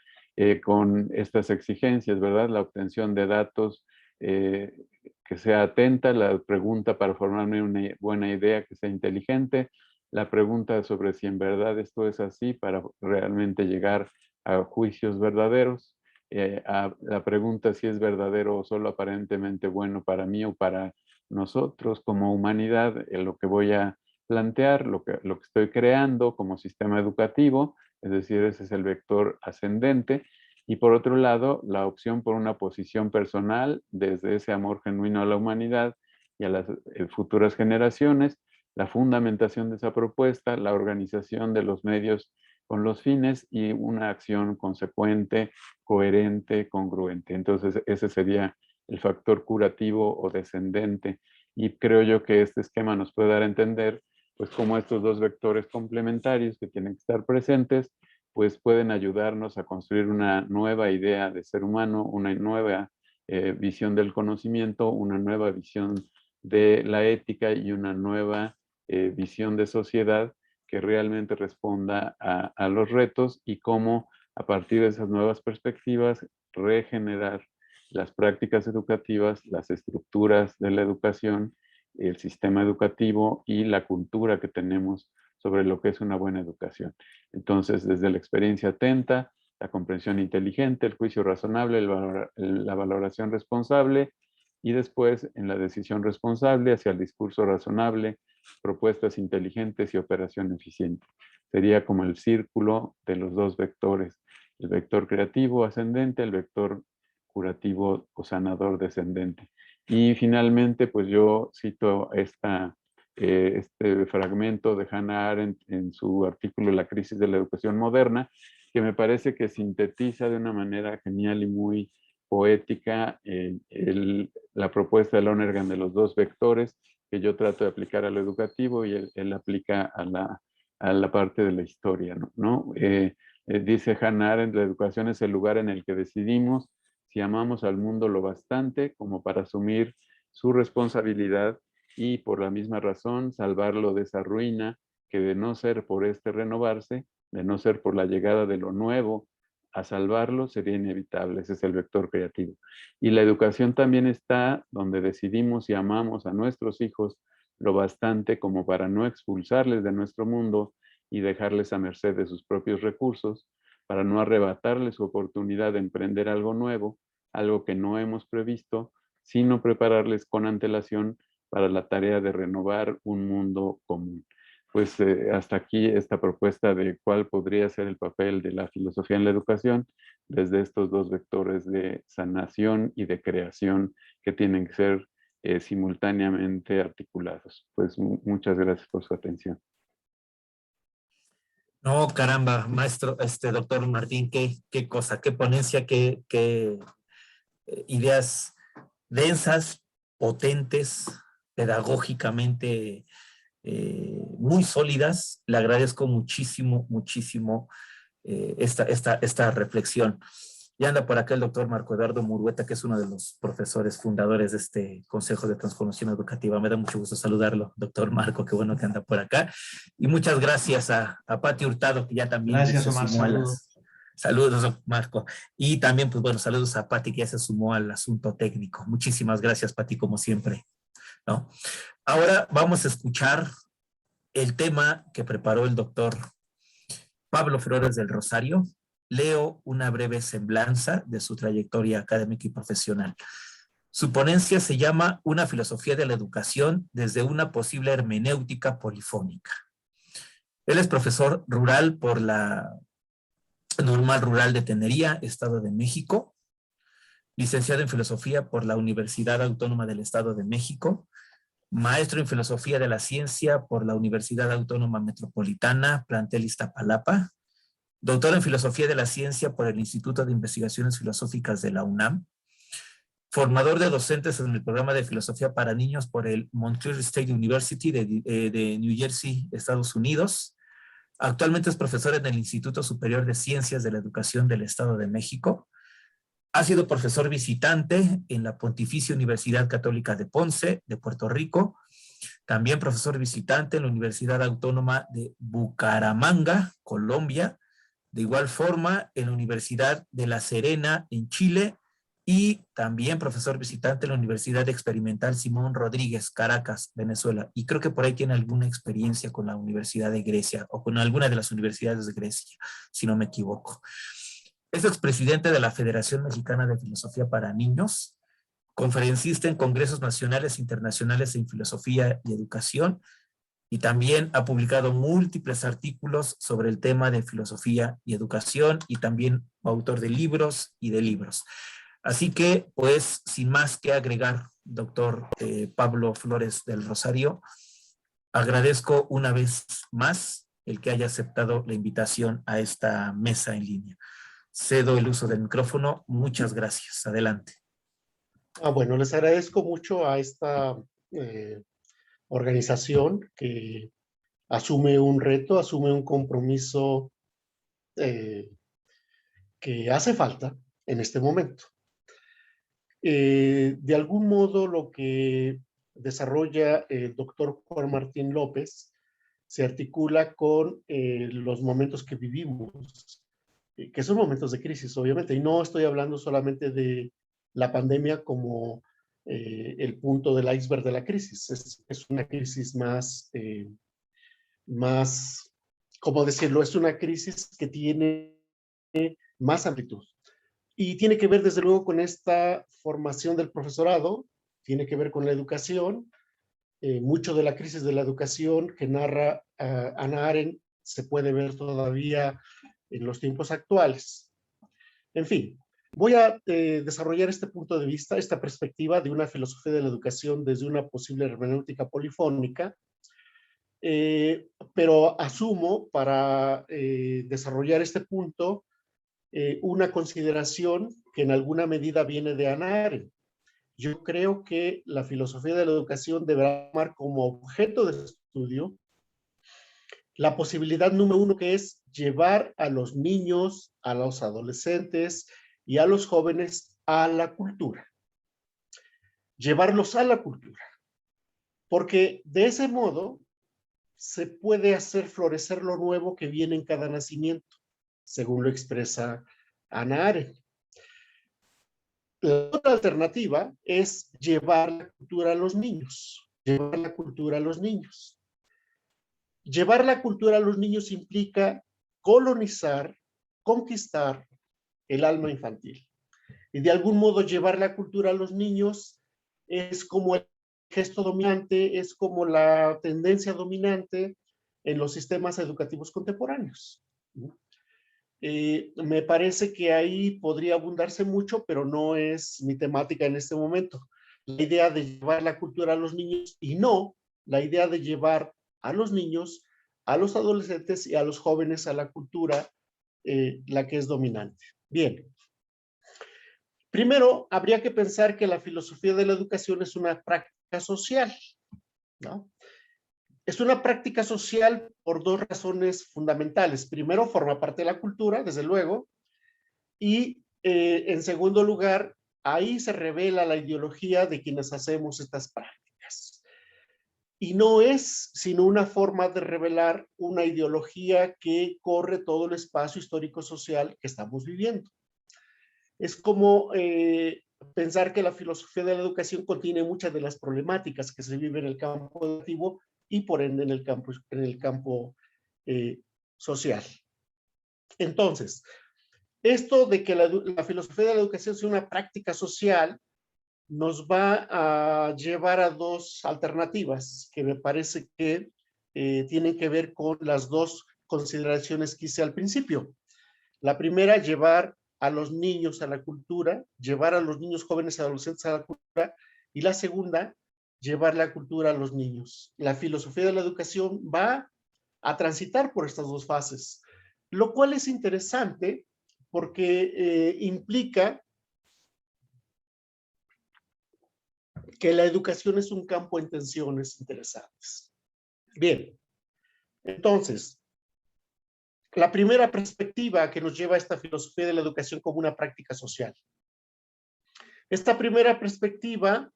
Con estas exigencias, ¿verdad? La obtención de datos que sea atenta, la pregunta para formarme una buena idea, que sea inteligente, la pregunta sobre si en verdad esto es así para realmente llegar a juicios verdaderos, la pregunta si es verdadero o solo aparentemente bueno para mí o para nosotros como humanidad, lo que voy a plantear, lo que estoy creando como sistema educativo, es decir, ese es el vector ascendente. Y por otro lado, la opción por una posición personal desde ese amor genuino a la humanidad y a las futuras generaciones, la fundamentación de esa propuesta, la organización de los medios con los fines y una acción consecuente, coherente, congruente. Entonces, ese sería el factor curativo o descendente. Y creo yo que este esquema nos puede dar a entender, pues, cómo estos dos vectores complementarios que tienen que estar presentes, pues pueden ayudarnos a construir una nueva idea de ser humano, una nueva visión del conocimiento, una nueva visión de la ética y una nueva visión de sociedad que realmente responda a los retos y cómo a partir de esas nuevas perspectivas regenerar las prácticas educativas, las estructuras de la educación, el sistema educativo y la cultura que tenemos sobre lo que es una buena educación. Entonces, desde la experiencia atenta, la comprensión inteligente, el juicio razonable, la valoración responsable y después en la decisión responsable hacia el discurso razonable, propuestas inteligentes y operación eficiente. Sería como el círculo de los dos vectores, el vector creativo ascendente, el vector curativo o sanador descendente. Y finalmente, pues yo cito este fragmento de Hannah Arendt en su artículo La crisis de la educación moderna, que me parece que sintetiza de una manera genial y muy poética la propuesta de Lonergan de los dos vectores que yo trato de aplicar a lo educativo y él aplica a la parte de la historia, ¿no? Dice Hannah Arendt, la educación es el lugar en el que decidimos si amamos al mundo lo bastante como para asumir su responsabilidad y por la misma razón salvarlo de esa ruina que de no ser por este renovarse, de no ser por la llegada de lo nuevo a salvarlo, sería inevitable. Ese es el vector creativo. Y la educación también está donde decidimos si amamos a nuestros hijos lo bastante como para no expulsarles de nuestro mundo y dejarles a merced de sus propios recursos, para no arrebatarles su oportunidad de emprender algo nuevo, algo que no hemos previsto, sino prepararles con antelación para la tarea de renovar un mundo común. Pues hasta aquí esta propuesta de cuál podría ser el papel de la filosofía en la educación desde estos dos vectores de sanación y de creación que tienen que ser simultáneamente articulados. Pues muchas gracias por su atención. No, caramba, maestro, doctor Martín, qué cosa, qué ponencia, qué ideas densas, potentes, pedagógicamente muy sólidas. Le agradezco muchísimo, muchísimo esta reflexión. Ya anda por acá el doctor Marco Eduardo Murueta, que es uno de los profesores fundadores de este Consejo de Transformación Educativa. Me da mucho gusto saludarlo, doctor Marco, qué bueno que anda por acá. Y muchas gracias a Pati Hurtado, que ya también gracias, se Omar, sumó a las... Saludos, Marco. Y también, pues bueno, saludos a Pati, que ya se sumó al asunto técnico. Muchísimas gracias, Pati, como siempre, ¿no? Ahora vamos a escuchar el tema que preparó el doctor Pablo Flores del Rosario. Leo una breve semblanza de su trayectoria académica y profesional. Su ponencia se llama Una filosofía de la educación desde una posible hermenéutica polifónica. Él es profesor rural por la Normal Rural de Tenería, Estado de México, licenciado en filosofía por la Universidad Autónoma del Estado de México, maestro en filosofía de la ciencia por la Universidad Autónoma Metropolitana, plantel Iztapalapa, doctor en filosofía de la ciencia por el Instituto de Investigaciones Filosóficas de la UNAM, formador de docentes en el programa de filosofía para niños por el Montclair State University de New Jersey, Estados Unidos. Actualmente es profesor en el Instituto Superior de Ciencias de la Educación del Estado de México. Ha sido profesor visitante en la Pontificia Universidad Católica de Ponce, de Puerto Rico. También profesor visitante en la Universidad Autónoma de Bucaramanga, Colombia. De igual forma, en la Universidad de La Serena, en Chile. y también profesor visitante en la Universidad Experimental Simón Rodríguez, Caracas, Venezuela. Y creo que por ahí tiene alguna experiencia con la Universidad de Grecia o con alguna de las universidades de Grecia, si no me equivoco. Es expresidente de la Federación Mexicana de Filosofía para Niños, conferencista en congresos nacionales e internacionales en filosofía y educación, y también ha publicado múltiples artículos sobre el tema de filosofía y educación, y también autor de libros y de libros. Así que, pues, sin más que agregar, doctor Pablo Flores del Rosario, agradezco una vez más el que haya aceptado la invitación a esta mesa en línea. Cedo el uso del micrófono. Muchas gracias. Adelante. Bueno, les agradezco mucho a esta organización que asume un reto, asume un compromiso que hace falta en este momento. De algún modo, lo que desarrolla el doctor Juan Martín López se articula con los momentos que vivimos, que son momentos de crisis, obviamente, y no estoy hablando solamente de la pandemia como el punto del iceberg de la crisis. Es una crisis más, ¿cómo decirlo? Es una crisis que tiene más amplitud. Y tiene que ver, desde luego, con esta formación del profesorado, tiene que ver con la educación. Mucho de la crisis de la educación que narra Hannah Arendt se puede ver todavía en los tiempos actuales. En fin, voy a desarrollar este punto de vista, esta perspectiva de una filosofía de la educación desde una posible hermenéutica polifónica, pero asumo para desarrollar este punto una consideración que en alguna medida viene de Hannah Arendt. Yo creo que la filosofía de la educación deberá tomar como objeto de estudio la posibilidad número uno, que es llevar a los niños, a los adolescentes y a los jóvenes a la cultura. Llevarlos a la cultura. Porque de ese modo se puede hacer florecer lo nuevo que viene en cada nacimiento, según lo expresa Hannah Arendt. La otra alternativa es llevar la cultura a los niños. Llevar la cultura a los niños. Llevar la cultura a los niños implica colonizar, conquistar el alma infantil. Y de algún modo llevar la cultura a los niños es como el gesto dominante, es como la tendencia dominante en los sistemas educativos contemporáneos. Me parece que ahí podría abundarse mucho, pero no es mi temática en este momento. La idea de llevar la cultura a los niños y no la idea de llevar a los niños, a los adolescentes y a los jóvenes a la cultura, la que es dominante. Bien. Primero, habría que pensar que la filosofía de la educación es una práctica social, ¿no? Es una práctica social por dos razones fundamentales. Primero, forma parte de la cultura, desde luego, y en segundo lugar, ahí se revela la ideología de quienes hacemos estas prácticas. Y no es sino una forma de revelar una ideología que corre todo el espacio histórico-social que estamos viviendo. Es como pensar que la filosofía de la educación contiene muchas de las problemáticas que se viven en el campo educativo y por ende en el campo social. Entonces, esto de que la filosofía de la educación sea una práctica social nos va a llevar a dos alternativas que me parece que tienen que ver con las dos consideraciones que hice al principio. La primera, llevar a los niños a la cultura, llevar a los niños jóvenes y adolescentes a la cultura, y la segunda, llevar la cultura a los niños. La filosofía de la educación va a transitar por estas dos fases, lo cual es interesante porque implica que la educación es un campo en tensiones interesantes. Bien, entonces, la primera perspectiva que nos lleva a esta filosofía de la educación como una práctica social. Esta primera perspectiva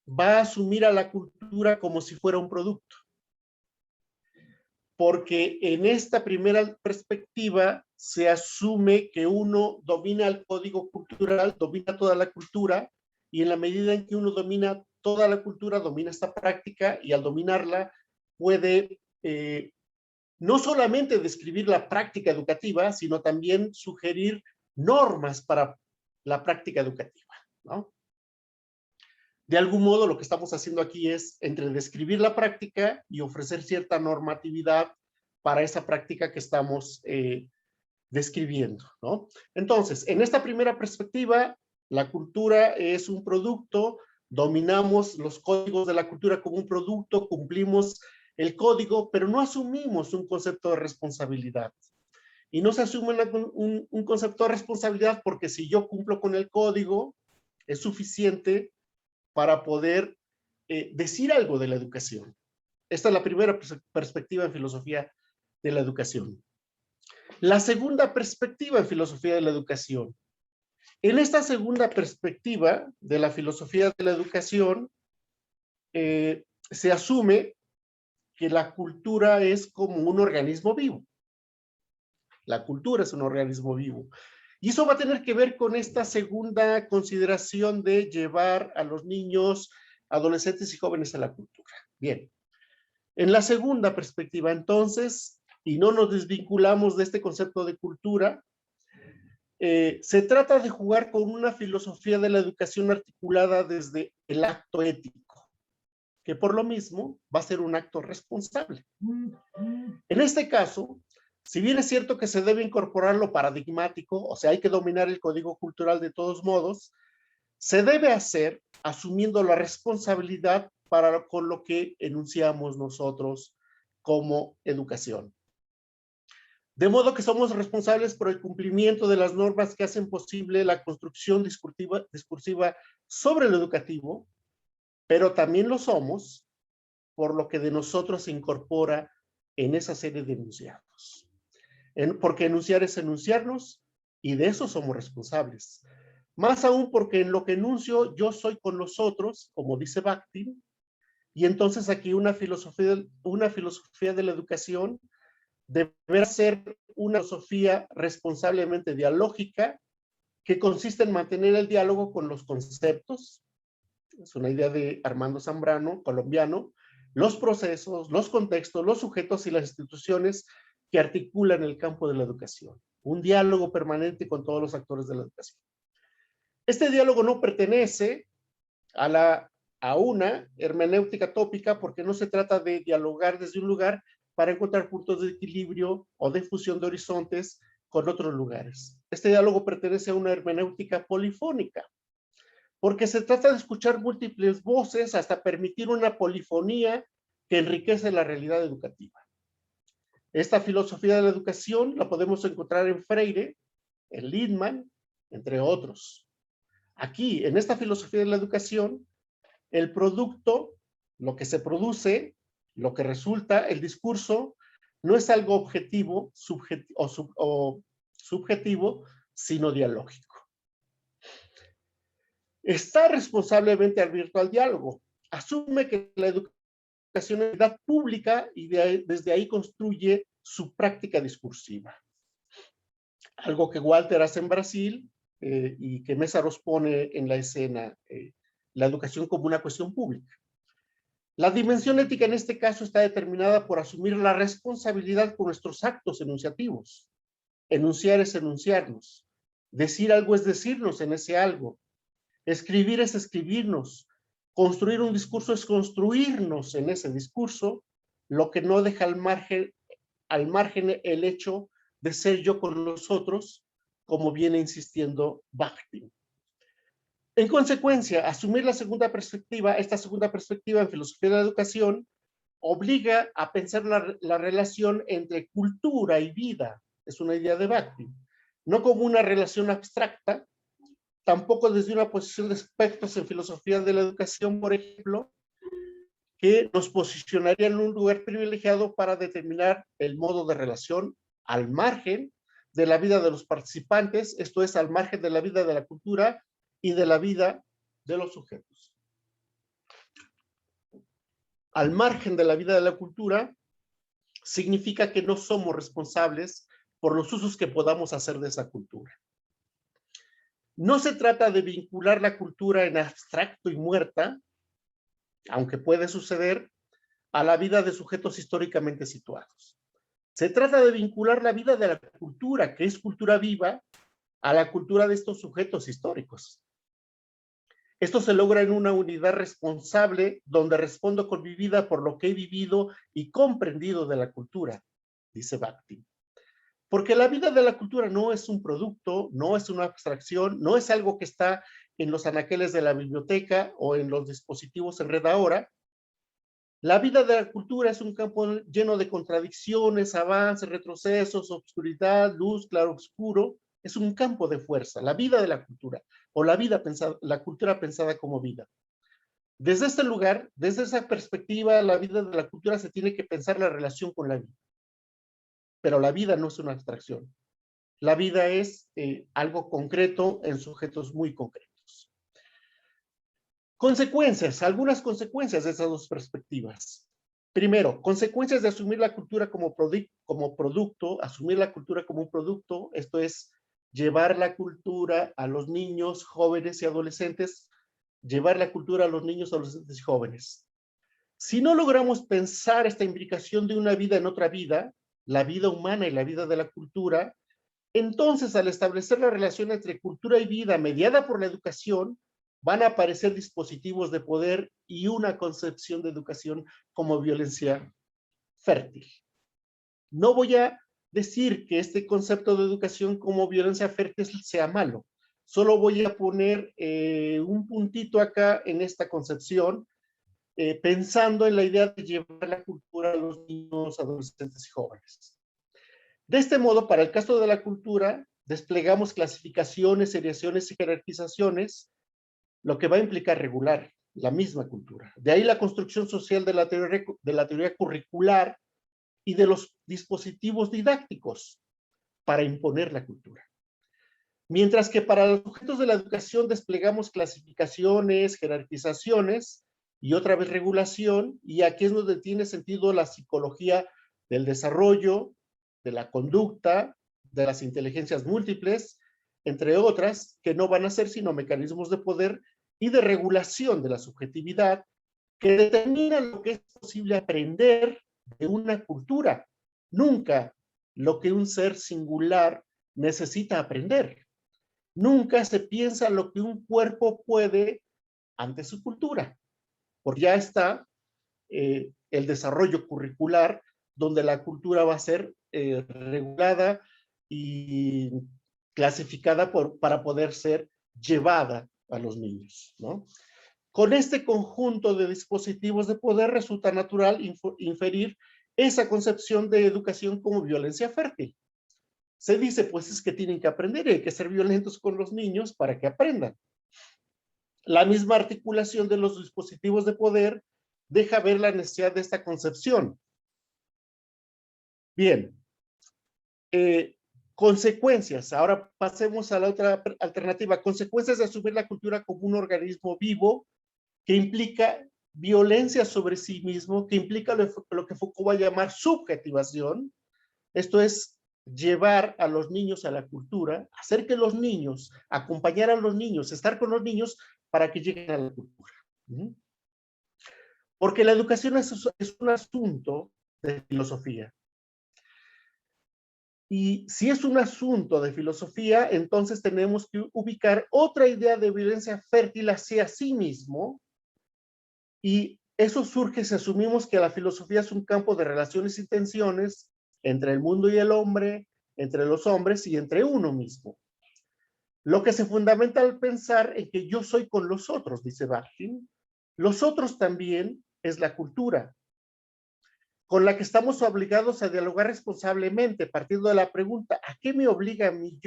va a asumir a la cultura como si fuera un producto. porque en esta primera perspectiva se asume que uno domina el código cultural, domina toda la cultura, y en la medida en que uno domina toda la cultura, domina esta práctica, y al dominarla puede no solamente describir la práctica educativa, sino también sugerir normas para la práctica educativa, ¿no? De algún modo, lo que estamos haciendo aquí es entre describir la práctica y ofrecer cierta normatividad para esa práctica que estamos describiendo, ¿no? Entonces, en esta primera perspectiva, la cultura es un producto, dominamos los códigos de la cultura como un producto, cumplimos el código, pero no asumimos un concepto de responsabilidad. Y no se asume un concepto de responsabilidad porque si yo cumplo con el código, es suficiente para poder decir algo de la educación. Esta es la primera perspectiva en filosofía de la educación. La segunda perspectiva en filosofía de la educación. En esta segunda perspectiva de la filosofía de la educación, se asume que la cultura es como un organismo vivo. La cultura es un organismo vivo. Y eso va a tener que ver con esta segunda consideración de llevar a los niños, adolescentes y jóvenes a la cultura. Bien. En la segunda perspectiva, entonces, y no nos desvinculamos de este concepto de cultura, se trata de jugar con una filosofía de la educación articulada desde el acto ético, que por lo mismo va a ser un acto responsable. En este caso, si bien es cierto que se debe incorporar lo paradigmático, o sea, hay que dominar el código cultural de todos modos, se debe hacer asumiendo la responsabilidad con lo que enunciamos nosotros como educación. De modo que somos responsables por el cumplimiento de las normas que hacen posible la construcción discursiva sobre lo educativo, pero también lo somos por lo que de nosotros se incorpora en esa serie de enunciados. Porque enunciar es enunciarnos y de eso somos responsables. Más aún porque en lo que enuncio yo soy con los otros, como dice Bakhtin, y entonces aquí una filosofía de la educación deberá ser una filosofía responsablemente dialógica que consiste en mantener el diálogo con los conceptos, es una idea de Armando Zambrano, colombiano, los procesos, los contextos, los sujetos y las instituciones que articulan el campo de la educación. Un diálogo permanente con todos los actores de la educación. Este diálogo no pertenece a una hermenéutica tópica porque no se trata de dialogar desde un lugar para encontrar puntos de equilibrio o de fusión de horizontes con otros lugares. Este diálogo pertenece a una hermenéutica polifónica porque se trata de escuchar múltiples voces hasta permitir una polifonía que enriquece la realidad educativa. Esta filosofía de la educación la podemos encontrar en Freire, en Littmann, entre otros. Aquí, en esta filosofía de la educación, el producto, lo que se produce, lo que resulta, el discurso, no es algo objetivo o subjetivo, sino dialógico. Está responsablemente abierto al diálogo. Asume que la educación es una entidad pública y desde ahí construye su práctica discursiva. Algo que Walter hace en Brasil y que Mésaros pone en la escena, la educación como una cuestión pública. La dimensión ética en este caso está determinada por asumir la responsabilidad por nuestros actos enunciativos. Enunciar es enunciarnos. Decir algo es decirnos en ese algo. Escribir es escribirnos. Construir un discurso es construirnos en ese discurso, lo que no deja al margen el hecho de ser yo con los otros, como viene insistiendo Bakhtin. En consecuencia, asumir esta segunda perspectiva en filosofía de la educación, obliga a pensar la relación entre cultura y vida. Es una idea de Bakhtin. No como una relación abstracta, tampoco desde una posición de expertos en filosofía de la educación, por ejemplo, que nos posicionaría en un lugar privilegiado para determinar el modo de relación al margen de la vida de los participantes, esto es, al margen de la vida de la cultura y de la vida de los sujetos. Al margen de la vida de la cultura significa que no somos responsables por los usos que podamos hacer de esa cultura. No se trata de vincular la cultura en abstracto y muerta, aunque puede suceder, a la vida de sujetos históricamente situados. Se trata de vincular la vida de la cultura, que es cultura viva, a la cultura de estos sujetos históricos. Esto se logra en una unidad responsable donde respondo con mi vida por lo que he vivido y comprendido de la cultura, dice Bakhtin. Porque la vida de la cultura no es un producto, no es una abstracción, no es algo que está en los anaqueles de la biblioteca o en los dispositivos en red ahora. La vida de la cultura es un campo lleno de contradicciones, avances, retrocesos, obscuridad, luz, claro, oscuro. Es un campo de fuerza, la vida de la cultura, o la cultura pensada como vida. Desde este lugar, desde esa perspectiva, la vida de la cultura se tiene que pensar la relación con la vida. Pero la vida no es una abstracción. La vida es algo concreto en sujetos muy concretos. Consecuencias, algunas consecuencias de esas dos perspectivas. Primero, consecuencias de asumir la cultura como producto, asumir la cultura como un producto, esto es, llevar la cultura a los niños, jóvenes y adolescentes, llevar la cultura a los niños, adolescentes y jóvenes. Si no logramos pensar esta imbricación de una vida en otra vida, la vida humana y la vida de la cultura, entonces al establecer la relación entre cultura y vida mediada por la educación, van a aparecer dispositivos de poder y una concepción de educación como violencia fértil. No voy a decir que este concepto de educación como violencia fértil sea malo. Solo voy a poner un puntito acá en esta concepción, pensando en la idea de llevar la cultura a los niños, adolescentes y jóvenes. De este modo, para el caso de la cultura, desplegamos clasificaciones, seriaciones y jerarquizaciones, lo que va a implicar regular la misma cultura. De ahí la construcción social de la teoría curricular y de los dispositivos didácticos para imponer la cultura. Mientras que para los sujetos de la educación desplegamos clasificaciones, jerarquizaciones y otra vez regulación, y aquí es donde tiene sentido la psicología del desarrollo, de la conducta, de las inteligencias múltiples, entre otras, que no van a ser sino mecanismos de poder y de regulación de la subjetividad que determinan lo que es posible aprender de una cultura, nunca lo que un ser singular necesita aprender. Nunca se piensa lo que un cuerpo puede ante su cultura, porque ya está el desarrollo curricular donde la cultura va a ser regulada y clasificada para poder ser llevada a los niños, ¿no? Con este conjunto de dispositivos de poder resulta natural inferir esa concepción de educación como violencia fértil. Se dice, pues es que tienen que aprender, hay que ser violentos con los niños para que aprendan. La misma articulación de los dispositivos de poder deja ver la necesidad de esta concepción. Bien, consecuencias. Ahora pasemos a la otra alternativa. Consecuencias de asumir la cultura como un organismo vivo que implica violencia sobre sí mismo, que implica lo que Foucault va a llamar subjetivación. Esto es llevar a los niños a la cultura, hacer que los niños, acompañar a los niños, estar con los niños para que lleguen a la cultura. Porque la educación es un asunto de filosofía. Y si es un asunto de filosofía, entonces tenemos que ubicar otra idea de violencia fértil hacia sí mismo, y eso surge si asumimos que la filosofía es un campo de relaciones y tensiones entre el mundo y el hombre, entre los hombres y entre uno mismo. Lo que se fundamenta al pensar en que yo soy con los otros, dice Bakhtin. Los otros también es la cultura, con la que estamos obligados a dialogar responsablemente, partiendo de la pregunta, ¿a qué me obliga a mi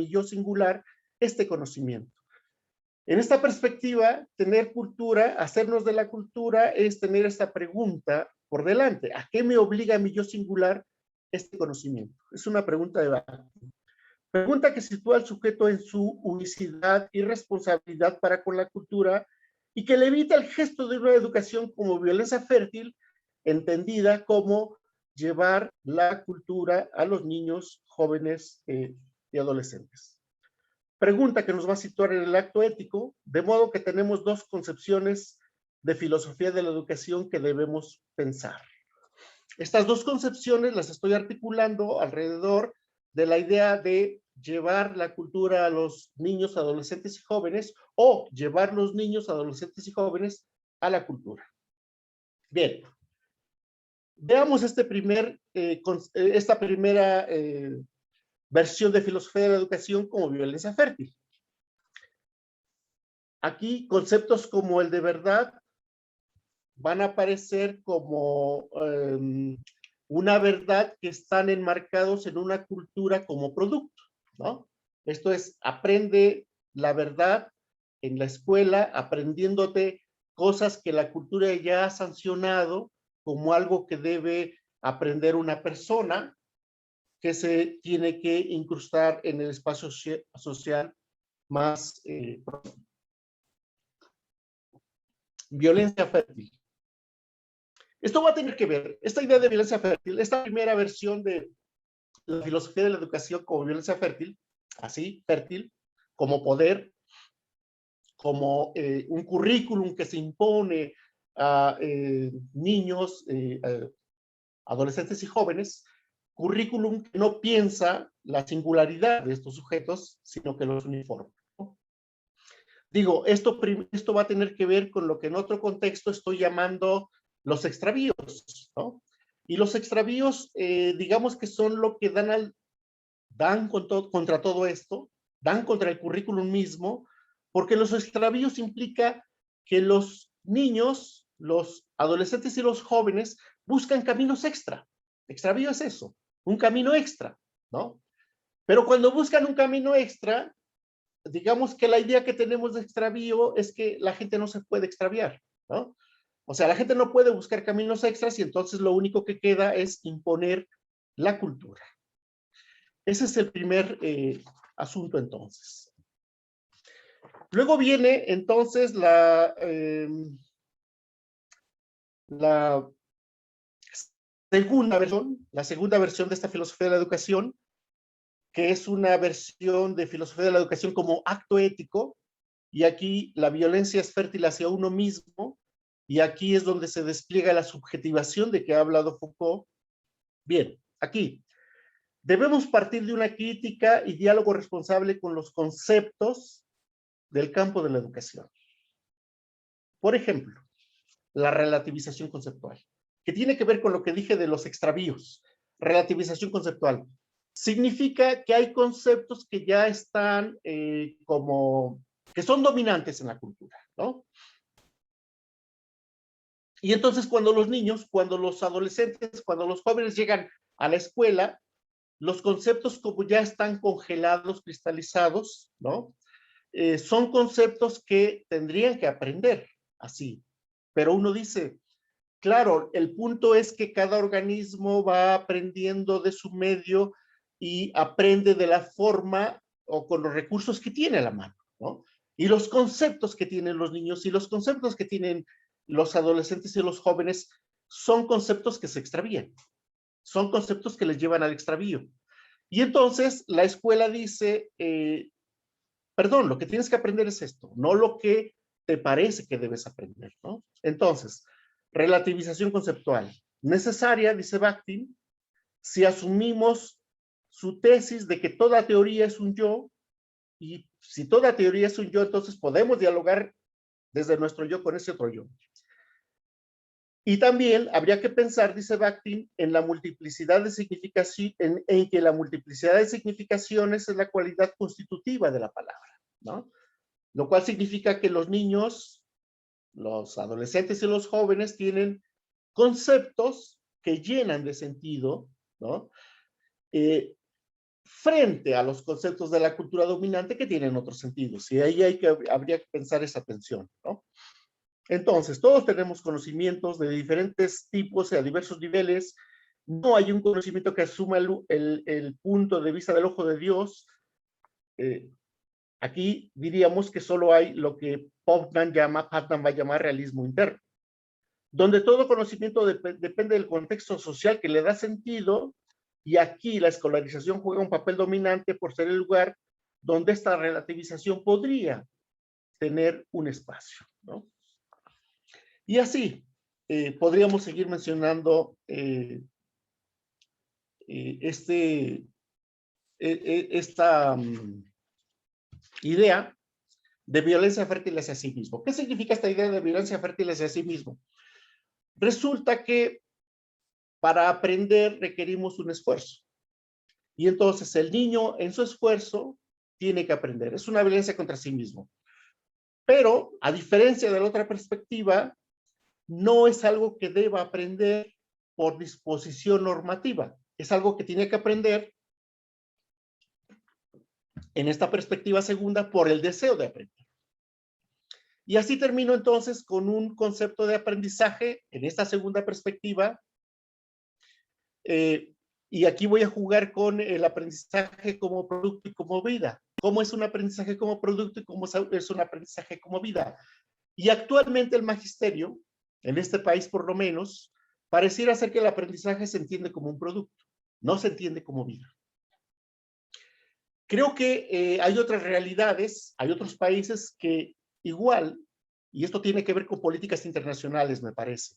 yo singular, este conocimiento? En esta perspectiva, tener cultura, hacernos de la cultura, es tener esta pregunta por delante. ¿A qué me obliga a mi yo singular este conocimiento? Es una pregunta de Bakhtin. Pregunta que sitúa al sujeto en su unicidad y responsabilidad para con la cultura y que le evita el gesto de una educación como violencia fértil, entendida como llevar la cultura a los niños, jóvenes y adolescentes. Pregunta que nos va a situar en el acto ético, de modo que tenemos dos concepciones de filosofía de la educación que debemos pensar. Estas dos concepciones las estoy articulando alrededor de la idea de llevar la cultura a los niños, adolescentes y jóvenes, o llevar los niños, adolescentes y jóvenes a la cultura. Bien, veamos esta primera versión de filosofía de la educación como violencia fértil. Aquí conceptos como el de verdad van a aparecer como una verdad que están enmarcados en una cultura como producto, ¿no? Esto es, aprende la verdad en la escuela, aprendiéndote cosas que la cultura ya ha sancionado como algo que debe aprender una persona que se tiene que incrustar en el espacio social más violencia fértil. Esto va a tener que ver, esta idea de violencia fértil, esta primera versión de la filosofía de la educación como violencia fértil, así, fértil, como poder, como un currículum que se impone a niños, adolescentes y jóvenes, currículum que no piensa la singularidad de estos sujetos, sino que los uniforma, ¿no? Digo, esto va a tener que ver con lo que en otro contexto estoy llamando los extravíos, ¿no? Y los extravíos, digamos que son lo que dan contra todo esto, dan contra el currículum mismo, porque los extravíos implica que los niños, los adolescentes y los jóvenes buscan caminos extra. Extravío es eso, un camino extra, ¿no? Pero cuando buscan un camino extra, digamos que la idea que tenemos de extravío es que la gente no se puede extraviar, ¿no? O sea, la gente no puede buscar caminos extras y entonces lo único que queda es imponer la cultura. Ese es el primer asunto entonces. Luego viene entonces la segunda versión de esta filosofía de la educación, que es una versión de filosofía de la educación como acto ético, y aquí la violencia es fértil hacia uno mismo, y aquí es donde se despliega la subjetivación de que ha hablado Foucault. Bien, aquí debemos partir de una crítica y diálogo responsable con los conceptos del campo de la educación. Por ejemplo, la relativización conceptual, que tiene que ver con lo que dije de los extravíos. Relativización conceptual significa que hay conceptos que ya están que son dominantes en la cultura, ¿no? Y entonces cuando los niños, cuando los adolescentes, cuando los jóvenes llegan a la escuela, los conceptos como ya están congelados, cristalizados, ¿no? Son conceptos que tendrían que aprender así. Pero uno dice, claro, el punto es que cada organismo va aprendiendo de su medio y aprende de la forma o con los recursos que tiene a la mano, ¿no? Y los conceptos que tienen los niños y los conceptos que tienen los adolescentes y los jóvenes son conceptos que se extravían, son conceptos que les llevan al extravío. Y entonces la escuela dice, perdón, lo que tienes que aprender es esto, no lo que te parece que debes aprender, ¿no? Entonces, relativización conceptual. Necesaria, dice Bakhtin, si asumimos su tesis de que toda teoría es un yo, y si toda teoría es un yo, entonces podemos dialogar desde nuestro yo con ese otro yo. Y también habría que pensar, dice Bakhtin, en la multiplicidad de significación, en que la multiplicidad de significaciones es la cualidad constitutiva de la palabra, ¿no? Lo cual significa que los niños, los adolescentes y los jóvenes tienen conceptos que llenan de sentido, ¿no? Frente a los conceptos de la cultura dominante que tienen otros sentidos. Y ahí habría que pensar esa tensión, ¿no? Entonces, todos tenemos conocimientos de diferentes tipos y a diversos niveles. No hay un conocimiento que asuma el punto de vista del ojo de Dios. Aquí diríamos que solo hay lo que Putnam va a llamar realismo interno. donde todo conocimiento depende del contexto social que le da sentido, y aquí la escolarización juega un papel dominante por ser el lugar donde esta relativización podría tener un espacio, ¿no? Y así, podríamos seguir mencionando esta idea de violencia fértil hacia sí mismo. ¿Qué significa esta idea de violencia fértil hacia sí mismo? Resulta que para aprender requerimos un esfuerzo. Y entonces el niño en su esfuerzo tiene que aprender. Es una violencia contra sí mismo. Pero, a diferencia de la otra perspectiva, no es algo que deba aprender por disposición normativa. Es algo que tiene que aprender, en esta perspectiva segunda, por el deseo de aprender. Y así termino entonces con un concepto de aprendizaje en esta segunda perspectiva. Y aquí voy a jugar con el aprendizaje como producto y como vida. ¿Cómo es un aprendizaje como producto y cómo es un aprendizaje como vida? Y actualmente el magisterio, en este país por lo menos, pareciera ser que el aprendizaje se entiende como un producto, no se entiende como vida. Creo que hay otras realidades, hay otros países que igual, y esto tiene que ver con políticas internacionales, me parece.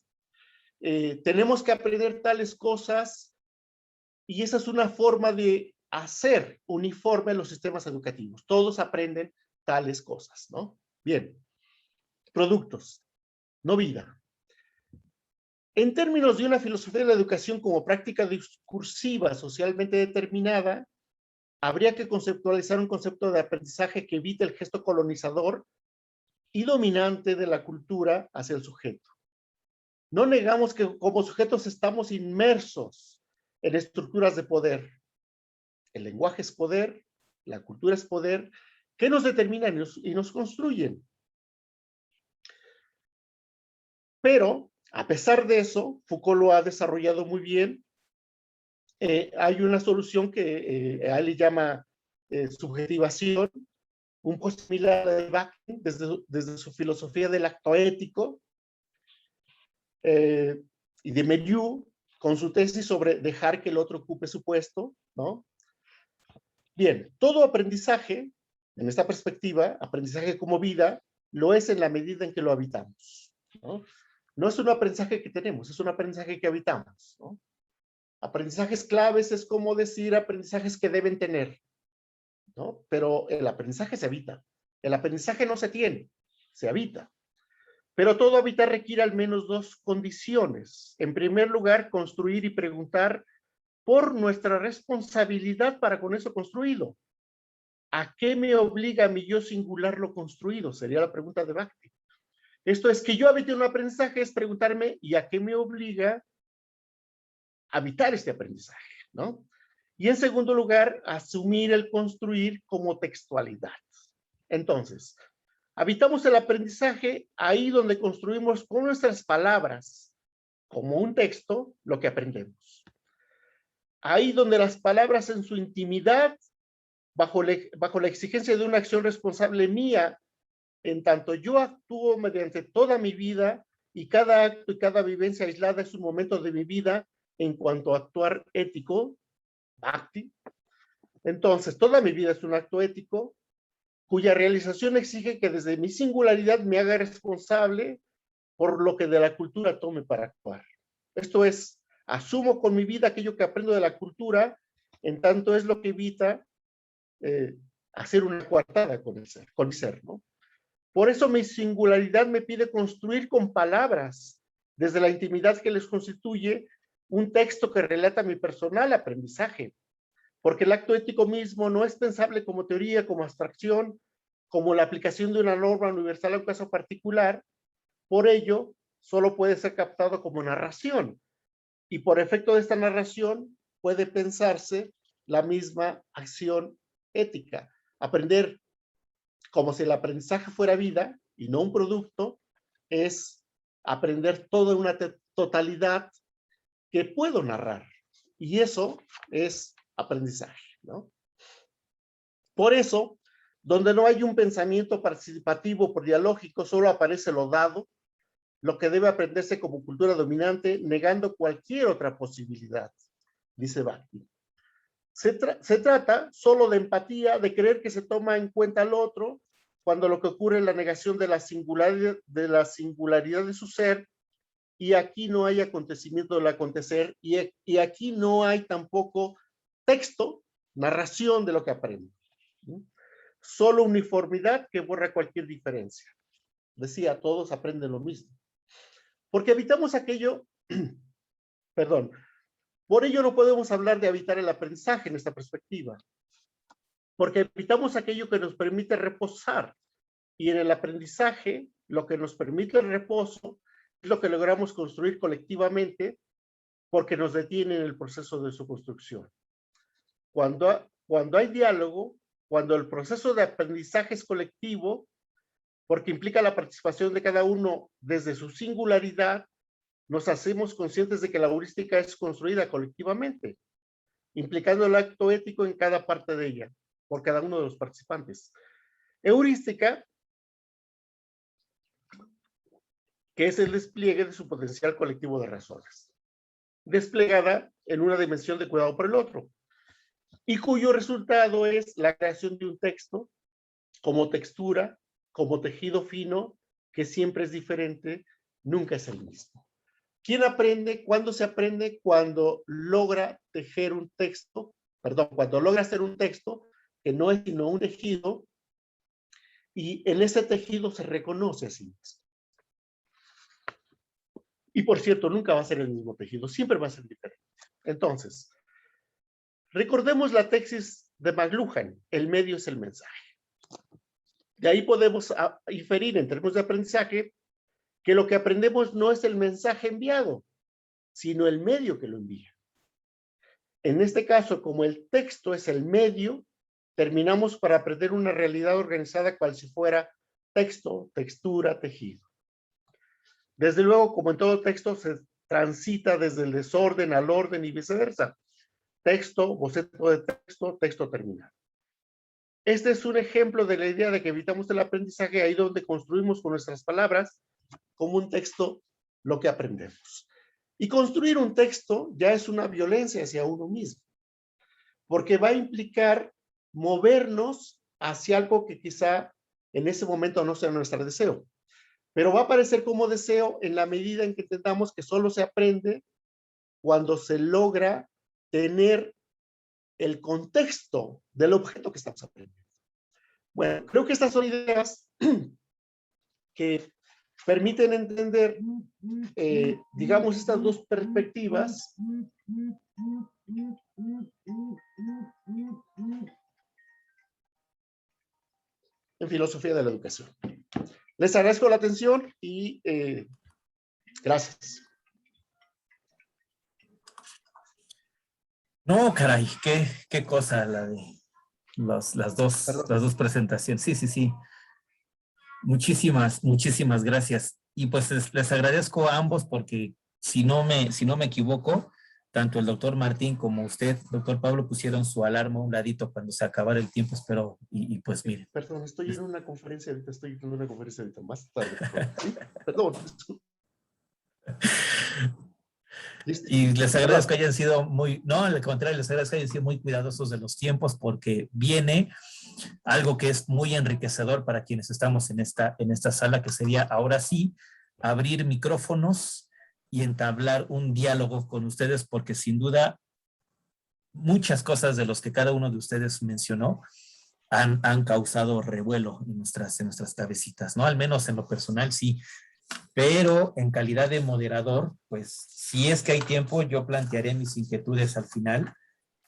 Tenemos que aprender tales cosas, y esa es una forma de hacer uniforme los sistemas educativos. Todos aprenden tales cosas, ¿no? Bien. Productos, no vida. En términos de una filosofía de la educación como práctica discursiva socialmente determinada, habría que conceptualizar un concepto de aprendizaje que evite el gesto colonizador y dominante de la cultura hacia el sujeto. No negamos que como sujetos estamos inmersos en estructuras de poder. El lenguaje es poder, la cultura es poder, que nos determinan y nos construyen. Pero, a pesar de eso, Foucault lo ha desarrollado muy bien. Hay una solución que a él le llama subjetivación, un poco similar a Bakhtin desde su filosofía del acto ético, y de Meilloux con su tesis sobre dejar que el otro ocupe su puesto, ¿no? Bien, todo aprendizaje, en esta perspectiva, aprendizaje como vida, lo es en la medida en que lo habitamos, ¿no? No es un aprendizaje que tenemos, es un aprendizaje que habitamos, ¿no? Aprendizajes claves es como decir aprendizajes que deben tener, ¿no? Pero el aprendizaje se habita. El aprendizaje no se tiene, se habita. Pero todo habitar requiere al menos dos condiciones. En primer lugar, construir y preguntar por nuestra responsabilidad para con eso construido. ¿A qué me obliga a mi yo singular lo construido? Sería la pregunta de Bakhtin. Esto es que yo habite un aprendizaje, es preguntarme, ¿y a qué me obliga habitar este aprendizaje, ¿no? Y en segundo lugar, asumir el construir como textualidad. Entonces, habitamos el aprendizaje ahí donde construimos con nuestras palabras, como un texto, lo que aprendemos. Ahí donde las palabras en su intimidad, bajo la exigencia de una acción responsable mía, en tanto yo actúo mediante toda mi vida, y cada acto y cada vivencia aislada es un momento de mi vida en cuanto a actuar ético, Bhakti. Entonces, toda mi vida es un acto ético, cuya realización exige que desde mi singularidad me haga responsable por lo que de la cultura tome para actuar. Esto es, asumo con mi vida aquello que aprendo de la cultura, en tanto es lo que evita hacer una coartada con mi ser, ¿no? Por eso mi singularidad me pide construir con palabras, desde la intimidad que les constituye, un texto que relata mi personal aprendizaje, porque el acto ético mismo no es pensable como teoría, como abstracción, como la aplicación de una norma universal a un caso particular. Por ello, solo puede ser captado como narración, y por efecto de esta narración puede pensarse la misma acción ética. Aprender como si el aprendizaje fuera vida y no un producto, es aprender toda una totalidad que puedo narrar. Y eso es aprendizaje, ¿no? Por eso, donde no hay un pensamiento participativo por dialógico, solo aparece lo dado, lo que debe aprenderse como cultura dominante, negando cualquier otra posibilidad, dice Bakhtin. Se trata solo de empatía, de creer que se toma en cuenta al otro, cuando lo que ocurre es la negación de la singularidad de su ser, y aquí no hay acontecimiento del acontecer, y aquí no hay tampoco texto, narración de lo que aprende. Solo uniformidad que borra cualquier diferencia. Decía, todos aprenden lo mismo. Porque evitamos aquello, perdón, por ello no podemos hablar de evitar el aprendizaje en esta perspectiva, porque evitamos aquello que nos permite reposar, y en el aprendizaje, lo que nos permite el reposo es lo que logramos construir colectivamente, porque nos detiene en el proceso de su construcción. Cuando hay diálogo, cuando el proceso de aprendizaje es colectivo, porque implica la participación de cada uno desde su singularidad, nos hacemos conscientes de que la heurística es construida colectivamente, implicando el acto ético en cada parte de ella, por cada uno de los participantes. Heurística, que es el despliegue de su potencial colectivo de razones, desplegada en una dimensión de cuidado por el otro, y cuyo resultado es la creación de un texto como textura, como tejido fino, que siempre es diferente, nunca es el mismo. ¿Quién aprende? ¿Cuándo se aprende? Cuando logra tejer un texto, perdón, cuando logra hacer un texto que no es sino un tejido, y en ese tejido se reconoce a sí mismo. Y por cierto, nunca va a ser el mismo tejido, siempre va a ser diferente. Entonces, recordemos la tesis de McLuhan, el medio es el mensaje. De ahí podemos inferir en términos de aprendizaje que lo que aprendemos no es el mensaje enviado, sino el medio que lo envía. En este caso, como el texto es el medio, terminamos para aprender una realidad organizada cual si fuera texto, textura, tejido. Desde luego, como en todo texto, se transita desde el desorden al orden y viceversa. Texto, boceto de texto, texto terminado. Este es un ejemplo de la idea de que evitamos el aprendizaje ahí donde construimos con nuestras palabras como un texto lo que aprendemos. Y construir un texto ya es una violencia hacia uno mismo, porque va a implicar movernos hacia algo que quizá en ese momento no sea nuestro deseo, pero va a aparecer como deseo en la medida en que entendamos que solo se aprende cuando se logra tener el contexto del objeto que estamos aprendiendo. Bueno, creo que estas son ideas que permiten entender, digamos, estas dos perspectivas en filosofía de la educación. Les agradezco la atención y gracias. No, caray, qué cosa la de las dos presentaciones. Sí, sí, sí. Muchísimas gracias. Y pues les agradezco a ambos porque si no me equivoco, tanto el doctor Martín como usted, doctor Pablo, pusieron su alarma a un ladito cuando se acabara el tiempo, espero, y pues mire. Perdón, estoy en una conferencia ahorita, más tarde. ¿Sí? Perdón. Y les agradezco que hayan sido no, al contrario, les agradezco que hayan sido muy cuidadosos de los tiempos porque viene algo que es muy enriquecedor para quienes estamos en esta sala, que sería ahora sí abrir micrófonos y entablar un diálogo con ustedes, porque sin duda muchas cosas de los que cada uno de ustedes mencionó han causado revuelo en nuestras cabecitas, ¿no? Al menos en lo personal sí. Pero en calidad de moderador, pues si es que hay tiempo, yo plantearé mis inquietudes al final.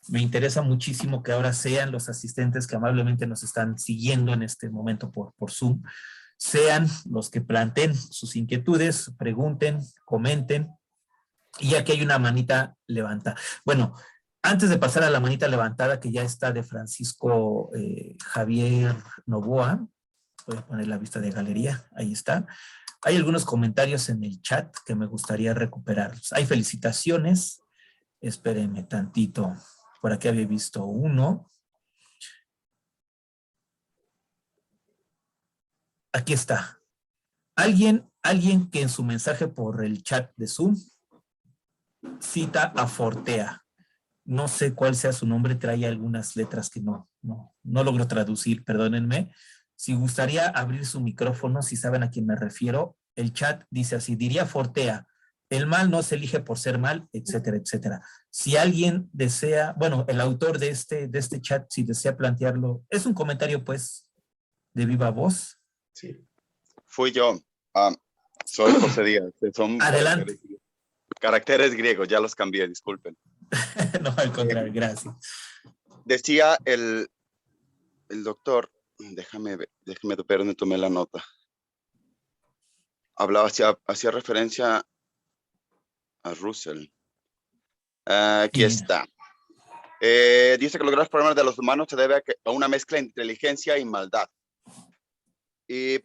Me interesa muchísimo que ahora sean los asistentes que amablemente nos están siguiendo en este momento por Zoom, sean los que planteen sus inquietudes, pregunten, comenten, y aquí hay una manita levantada. Bueno, antes de pasar a la manita levantada, que ya está de Francisco Javier Novoa, voy a poner la vista de galería, ahí está. Hay algunos comentarios en el chat que me gustaría recuperarlos. Hay felicitaciones. Espérenme tantito. Por aquí había visto uno. Aquí está. Alguien alguien que en su mensaje por el chat de Zoom cita a Fortea. No sé cuál sea su nombre, trae algunas letras que no logro traducir, perdónenme. Si gustaría abrir su micrófono, si saben a quién me refiero, el chat dice así, diría Fortea, el mal no se elige por ser mal, etcétera, etcétera. Si alguien desea, bueno, el autor de este chat, si desea plantearlo, es un comentario pues de viva voz. Sí. Fui yo. Soy José Díaz. Son Adelante. caracteres griegos, ya los cambié, disculpen. No, al contrario, gracias. Decía el doctor, déjame ver dónde tomé la nota. Hablaba, hacía referencia a Russell. Aquí está. Dice que los graves problemas de los humanos se debe a una mezcla de inteligencia y maldad. Y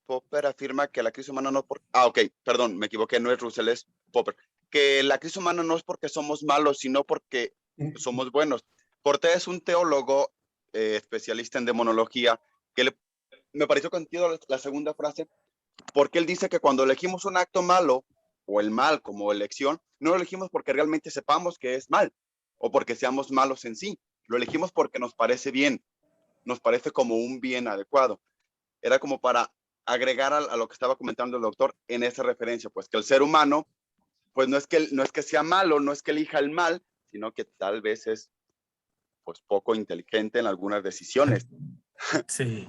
Popper afirma que la crisis humana no es por... ok, perdón, me equivoqué, no es Russell, es Popper. Que la crisis humana no es porque somos malos, sino porque somos buenos. Portea es un teólogo especialista en demonología que me pareció contigo la segunda frase, porque él dice que cuando elegimos un acto malo, o el mal como elección, no lo elegimos porque realmente sepamos que es mal, o porque seamos malos en sí. Lo elegimos porque nos parece bien, nos parece como un bien adecuado. Era como para agregar a lo que estaba comentando el doctor en esa referencia, pues que el ser humano, pues no es que sea malo, no es que elija el mal, sino que tal vez es pues poco inteligente en algunas decisiones. Sí.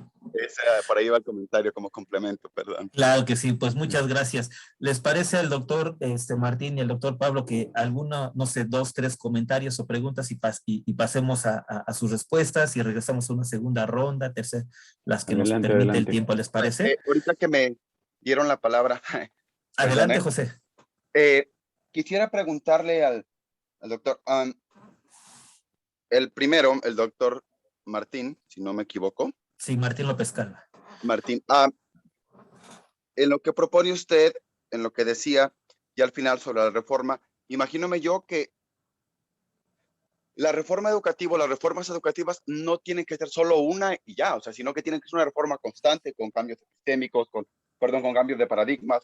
Por ahí va el comentario como complemento, perdón. Claro que sí, pues muchas gracias. ¿Les parece al doctor Martín y al doctor Pablo que alguno, no sé, 2, 3 comentarios o preguntas y pasemos a sus respuestas y regresamos a una segunda ronda, tercera, las que Adelante, nos permite adelante. el tiempo, ¿les parece? Ahorita que me dieron la palabra. Adelante, José. Quisiera preguntarle al doctor, el primero, el doctor Martín, si no me equivoco. Sí, Martín López Calva. Martín, en lo que propone usted, en lo que decía, y al final sobre la reforma, imagínome yo que la reforma educativa, las reformas educativas no tienen que ser solo una y ya, o sea, sino que tienen que ser una reforma constante con cambios epistémicos, con cambios de paradigmas,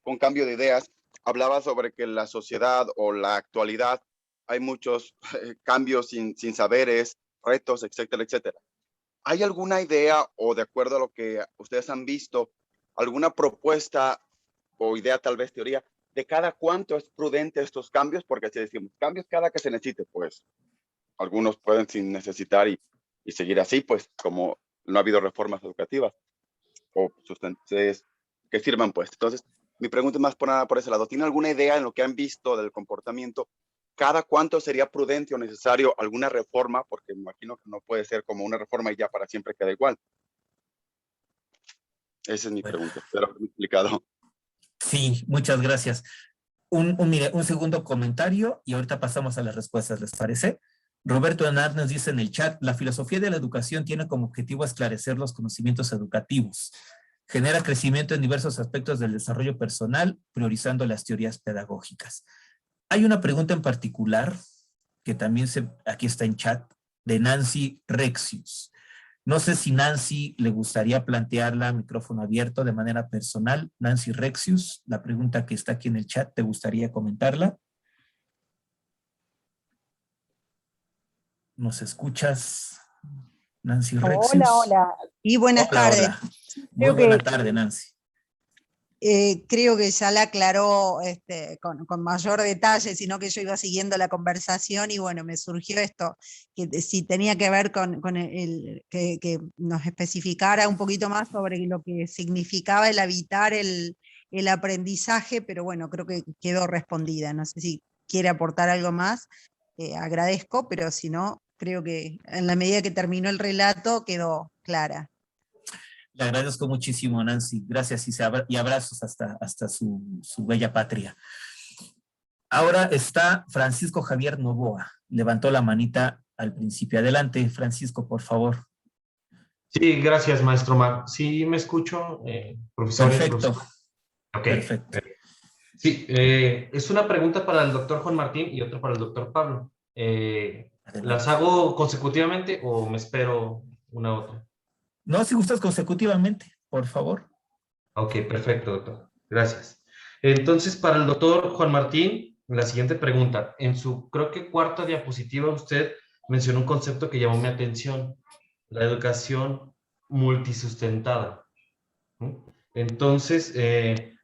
con cambio de ideas. Hablaba sobre que la sociedad o la actualidad hay muchos cambios sin saberes, retos, etcétera, etcétera. ¿Hay alguna idea o de acuerdo a lo que ustedes han visto, alguna propuesta o idea, tal vez teoría, de cada cuánto es prudente estos cambios? Porque si decimos cambios cada que se necesite, pues algunos pueden sin necesitar y seguir así, pues como no ha habido reformas educativas o sustancias que sirvan, pues. Entonces, mi pregunta es más por nada por ese lado. ¿Tiene alguna idea en lo que han visto del comportamiento? ¿Cada cuánto sería prudente o necesario alguna reforma? Porque me imagino que no puede ser como una reforma y ya para siempre queda igual. Esa es mi pregunta. Espero que me he explicado. Sí, muchas gracias. Un segundo comentario y ahorita pasamos a las respuestas, ¿les parece? Roberto Hernández nos dice en el chat, la filosofía de la educación tiene como objetivo esclarecer los conocimientos educativos. Genera crecimiento en diversos aspectos del desarrollo personal, priorizando las teorías pedagógicas. Hay una pregunta en particular, que también aquí está en chat, de Nancy Rexius. No sé si Nancy le gustaría plantearla, micrófono abierto, de manera personal. Nancy Rexius, la pregunta que está aquí en el chat, ¿te gustaría comentarla? ¿Nos escuchas, Nancy Rexius? Hola, hola. Y buenas tardes. Hola. Muy buena tarde, Nancy. Creo que ya la aclaró con mayor detalle, sino que yo iba siguiendo la conversación y bueno, me surgió esto, que si tenía que ver con que nos especificara un poquito más sobre lo que significaba el habitar el aprendizaje, pero bueno, creo que quedó respondida. No sé si quiere aportar algo más, agradezco, pero si no, creo que en la medida que terminó el relato quedó clara. Le agradezco muchísimo, Nancy. Gracias y abrazos hasta su bella patria. Ahora está Francisco Javier Novoa. Levantó la manita al principio. Adelante, Francisco, por favor. Sí, gracias, maestro Mar. ¿Sí me escucho, profesores? Perfecto. Ok. Perfecto. Sí, es una pregunta para el doctor Juan Martín y otra para el doctor Pablo. ¿Las hago consecutivamente o me espero una a otra? No, si gustas consecutivamente, por favor. Ok, perfecto, doctor. Gracias. Entonces, para el doctor Juan Martín, la siguiente pregunta. En su, creo que cuarta diapositiva, usted mencionó un concepto que llamó mi atención, la educación multisustentada. ¿No? Entonces,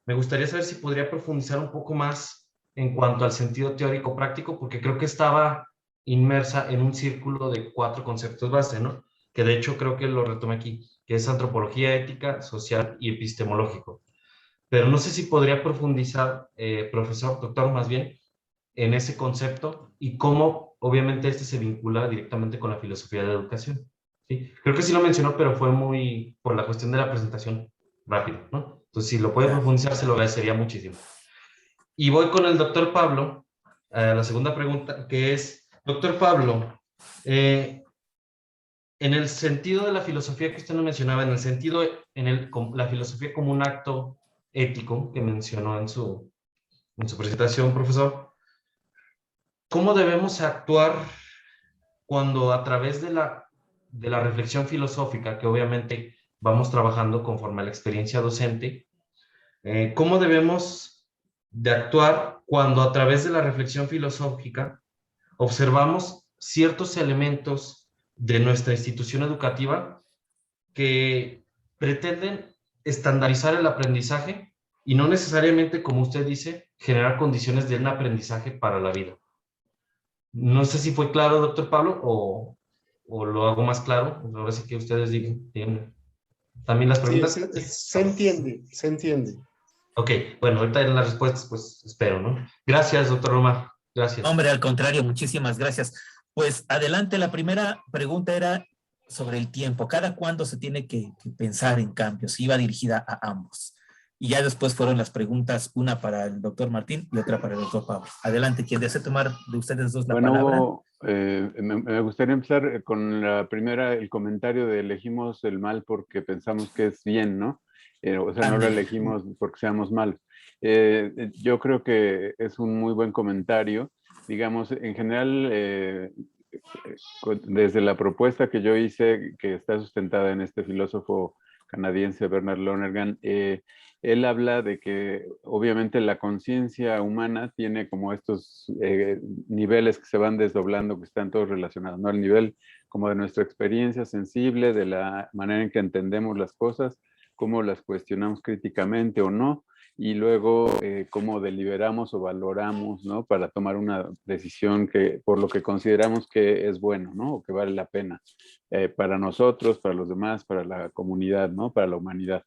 me gustaría saber si podría profundizar un poco más en cuanto al sentido teórico práctico, porque creo que estaba inmersa en un círculo de 4 conceptos base, ¿no? Que de hecho creo que lo retomé aquí, que es antropología ética, social y epistemológico. Pero no sé si podría profundizar, profesor, doctor, más bien, en ese concepto y cómo, obviamente, este se vincula directamente con la filosofía de la educación. ¿Sí? Creo que sí lo mencionó, pero fue muy por la cuestión de la presentación rápido, ¿no? Entonces, si lo puede profundizar, se lo agradecería muchísimo. Y voy con el doctor Pablo, la segunda pregunta, que es, doctor Pablo, en el sentido de la filosofía que usted nos mencionaba, en el sentido, la filosofía como un acto ético que mencionó en su presentación, profesor, ¿cómo debemos actuar cuando a través de la reflexión filosófica, que obviamente vamos trabajando conforme a la experiencia docente, cómo debemos de actuar cuando a través de la reflexión filosófica observamos ciertos elementos de nuestra institución educativa que pretenden estandarizar el aprendizaje y no necesariamente, como usted dice, generar condiciones de un aprendizaje para la vida? No sé si fue claro, doctor Pablo, o lo hago más claro. Ahora sí que ustedes digan. También las Sí, preguntas. se entiende, se entiende. Ok, bueno, ahorita en las respuestas, pues espero, ¿no? Gracias, doctor Omar. Gracias. Hombre, al contrario, muchísimas gracias. Pues adelante, la primera pregunta era sobre el tiempo. ¿Cada cuándo se tiene que pensar en cambios? Iba dirigida a ambos. Y ya después fueron las preguntas, una para el doctor Martín y otra para el doctor Pablo. Adelante, quien desee tomar de ustedes dos la palabra. Me gustaría empezar con la primera, el comentario de elegimos el mal porque pensamos que es bien, ¿no? O sea, no lo elegimos porque seamos malos. Yo creo que es un muy buen comentario. Digamos, en general, desde la propuesta que yo hice, que está sustentada en este filósofo canadiense Bernard Lonergan, él habla de que obviamente la conciencia humana tiene como estos niveles que se van desdoblando, que están todos relacionados, ¿no? El nivel como de nuestra experiencia sensible, de la manera en que entendemos las cosas, cómo las cuestionamos críticamente o no, y luego cómo deliberamos o valoramos, ¿no? Para tomar una decisión que, por lo que consideramos que es bueno, ¿no? O que vale la pena para nosotros, para los demás, para la comunidad, ¿no? Para la humanidad.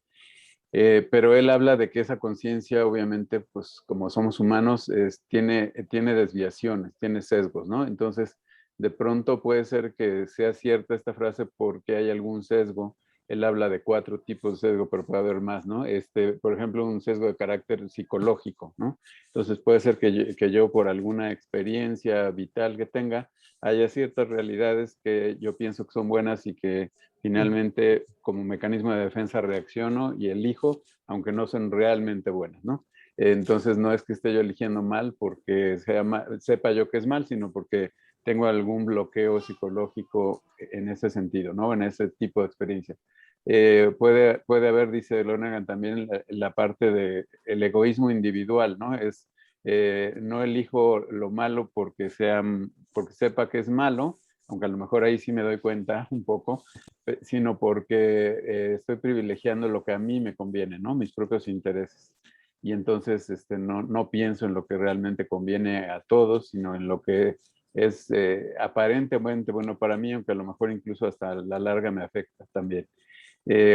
Pero él habla de que esa conciencia, obviamente, pues como somos humanos, tiene desviaciones, tiene sesgos, ¿no? Entonces, de pronto puede ser que sea cierta esta frase porque hay algún sesgo. Él habla de 4 tipos de sesgo, pero puede haber más, ¿no? Por ejemplo, un sesgo de carácter psicológico, ¿no? Entonces puede ser que yo por alguna experiencia vital que tenga, haya ciertas realidades que yo pienso que son buenas y que finalmente como mecanismo de defensa reacciono y elijo, aunque no son realmente buenas, ¿no? Entonces no es que esté yo eligiendo mal porque sepa yo que es mal, sino porque tengo algún bloqueo psicológico en ese sentido, ¿no? En ese tipo de experiencia. Puede haber, dice Lonergan, también la parte del egoísmo individual, ¿no? No elijo lo malo porque sepa que es malo, aunque a lo mejor ahí sí me doy cuenta un poco, sino porque estoy privilegiando lo que a mí me conviene, ¿no? Mis propios intereses. Y entonces no pienso en lo que realmente conviene a todos, sino en lo que es aparentemente bueno para mí, aunque a lo mejor incluso hasta la larga me afecta también.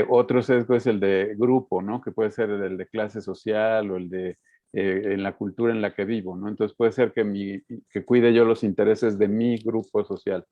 Otro sesgo es el de grupo, ¿no? Que puede ser el de clase social o el de en la cultura en la que vivo, ¿no? Entonces puede ser que cuide yo los intereses de mi grupo social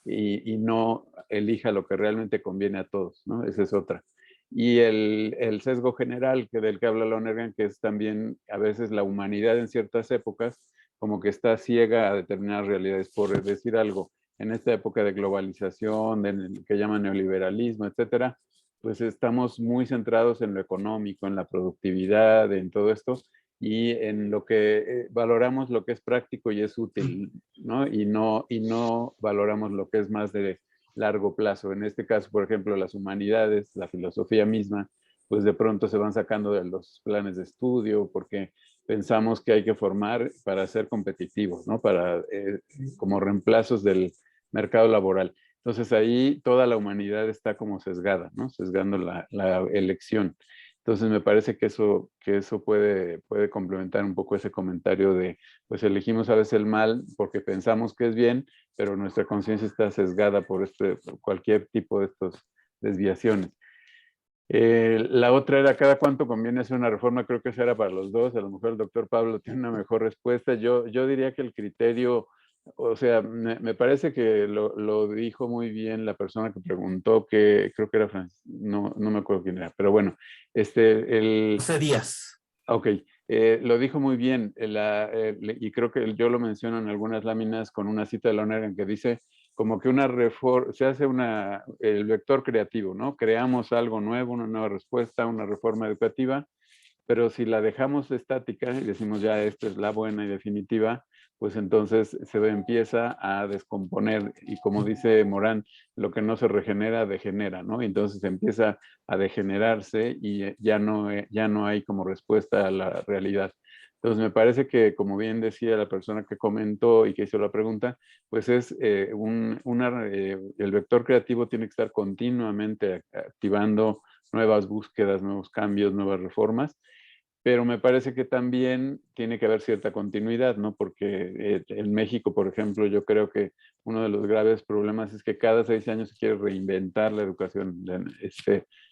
y no elija lo que realmente conviene a todos, ¿no? Esa es otra. Y el sesgo general del que habla Lonergan, que es también a veces la humanidad en ciertas épocas, como que está ciega a determinadas realidades. Por decir algo, en esta época de globalización, que llaman neoliberalismo, etcétera, pues estamos muy centrados en lo económico, en la productividad, en todo esto, y en lo que valoramos lo que es práctico y es útil, ¿no? Y no valoramos lo que es más de largo plazo. En este caso, por ejemplo, las humanidades, la filosofía misma, pues de pronto se van sacando de los planes de estudio porque pensamos que hay que formar para ser competitivos, ¿no? Para, como reemplazos del mercado laboral. Entonces ahí toda la humanidad está como sesgada, ¿no? Sesgando la elección. Entonces me parece que eso puede complementar un poco ese comentario de, pues elegimos a veces el mal porque pensamos que es bien, pero nuestra conciencia está sesgada por cualquier tipo de estas desviaciones. La otra era cada cuánto conviene hacer una reforma, creo que esa era para los dos, a lo mejor el doctor Pablo tiene una mejor respuesta. Yo diría que el criterio, o sea, me parece que lo dijo muy bien la persona que preguntó, que creo que era Francis, no me acuerdo quién era, pero bueno, José Díaz. Ok, lo dijo muy bien, y creo que yo lo menciono en algunas láminas con una cita de Lonergan que dice como que una reforma, se hace el vector creativo, ¿no? Creamos algo nuevo, una nueva respuesta, una reforma educativa, pero si la dejamos estática y decimos ya esta es la buena y definitiva, pues entonces se empieza a descomponer y como dice Morán, lo que no se regenera, degenera, ¿no? Y entonces empieza a degenerarse y ya no hay como respuesta a la realidad. Entonces me parece que, como bien decía la persona que comentó y que hizo la pregunta, pues es el vector creativo tiene que estar continuamente activando nuevas búsquedas, nuevos cambios, nuevas reformas, pero me parece que también tiene que haber cierta continuidad, ¿no? Porque en México, por ejemplo, yo creo que uno de los graves problemas es que cada 6 años se quiere reinventar la educación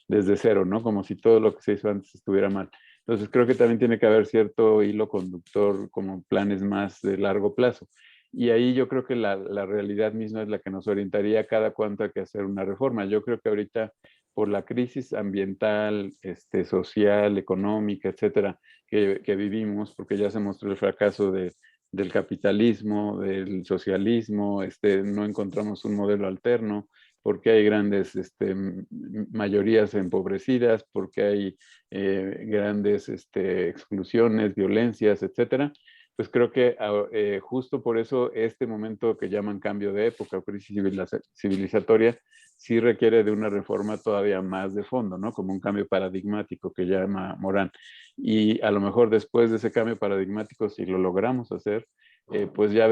desde cero, ¿no? Como si todo lo que se hizo antes estuviera mal. Entonces creo que también tiene que haber cierto hilo conductor, como planes más de largo plazo. Y ahí yo creo que la realidad misma es la que nos orientaría cada cuánto hay que hacer una reforma. Yo creo que ahorita por la crisis ambiental, social, económica, etcétera, que vivimos, porque ya se mostró el fracaso del capitalismo, del socialismo, no encontramos un modelo alterno, porque hay grandes mayorías empobrecidas, porque hay grandes exclusiones, violencias, etcétera. Pues creo que justo por eso este momento que llaman cambio de época o crisis civilizatoria sí requiere de una reforma todavía más de fondo, ¿no? Como un cambio paradigmático que llama Morán. Y a lo mejor después de ese cambio paradigmático, si lo logramos hacer, pues ya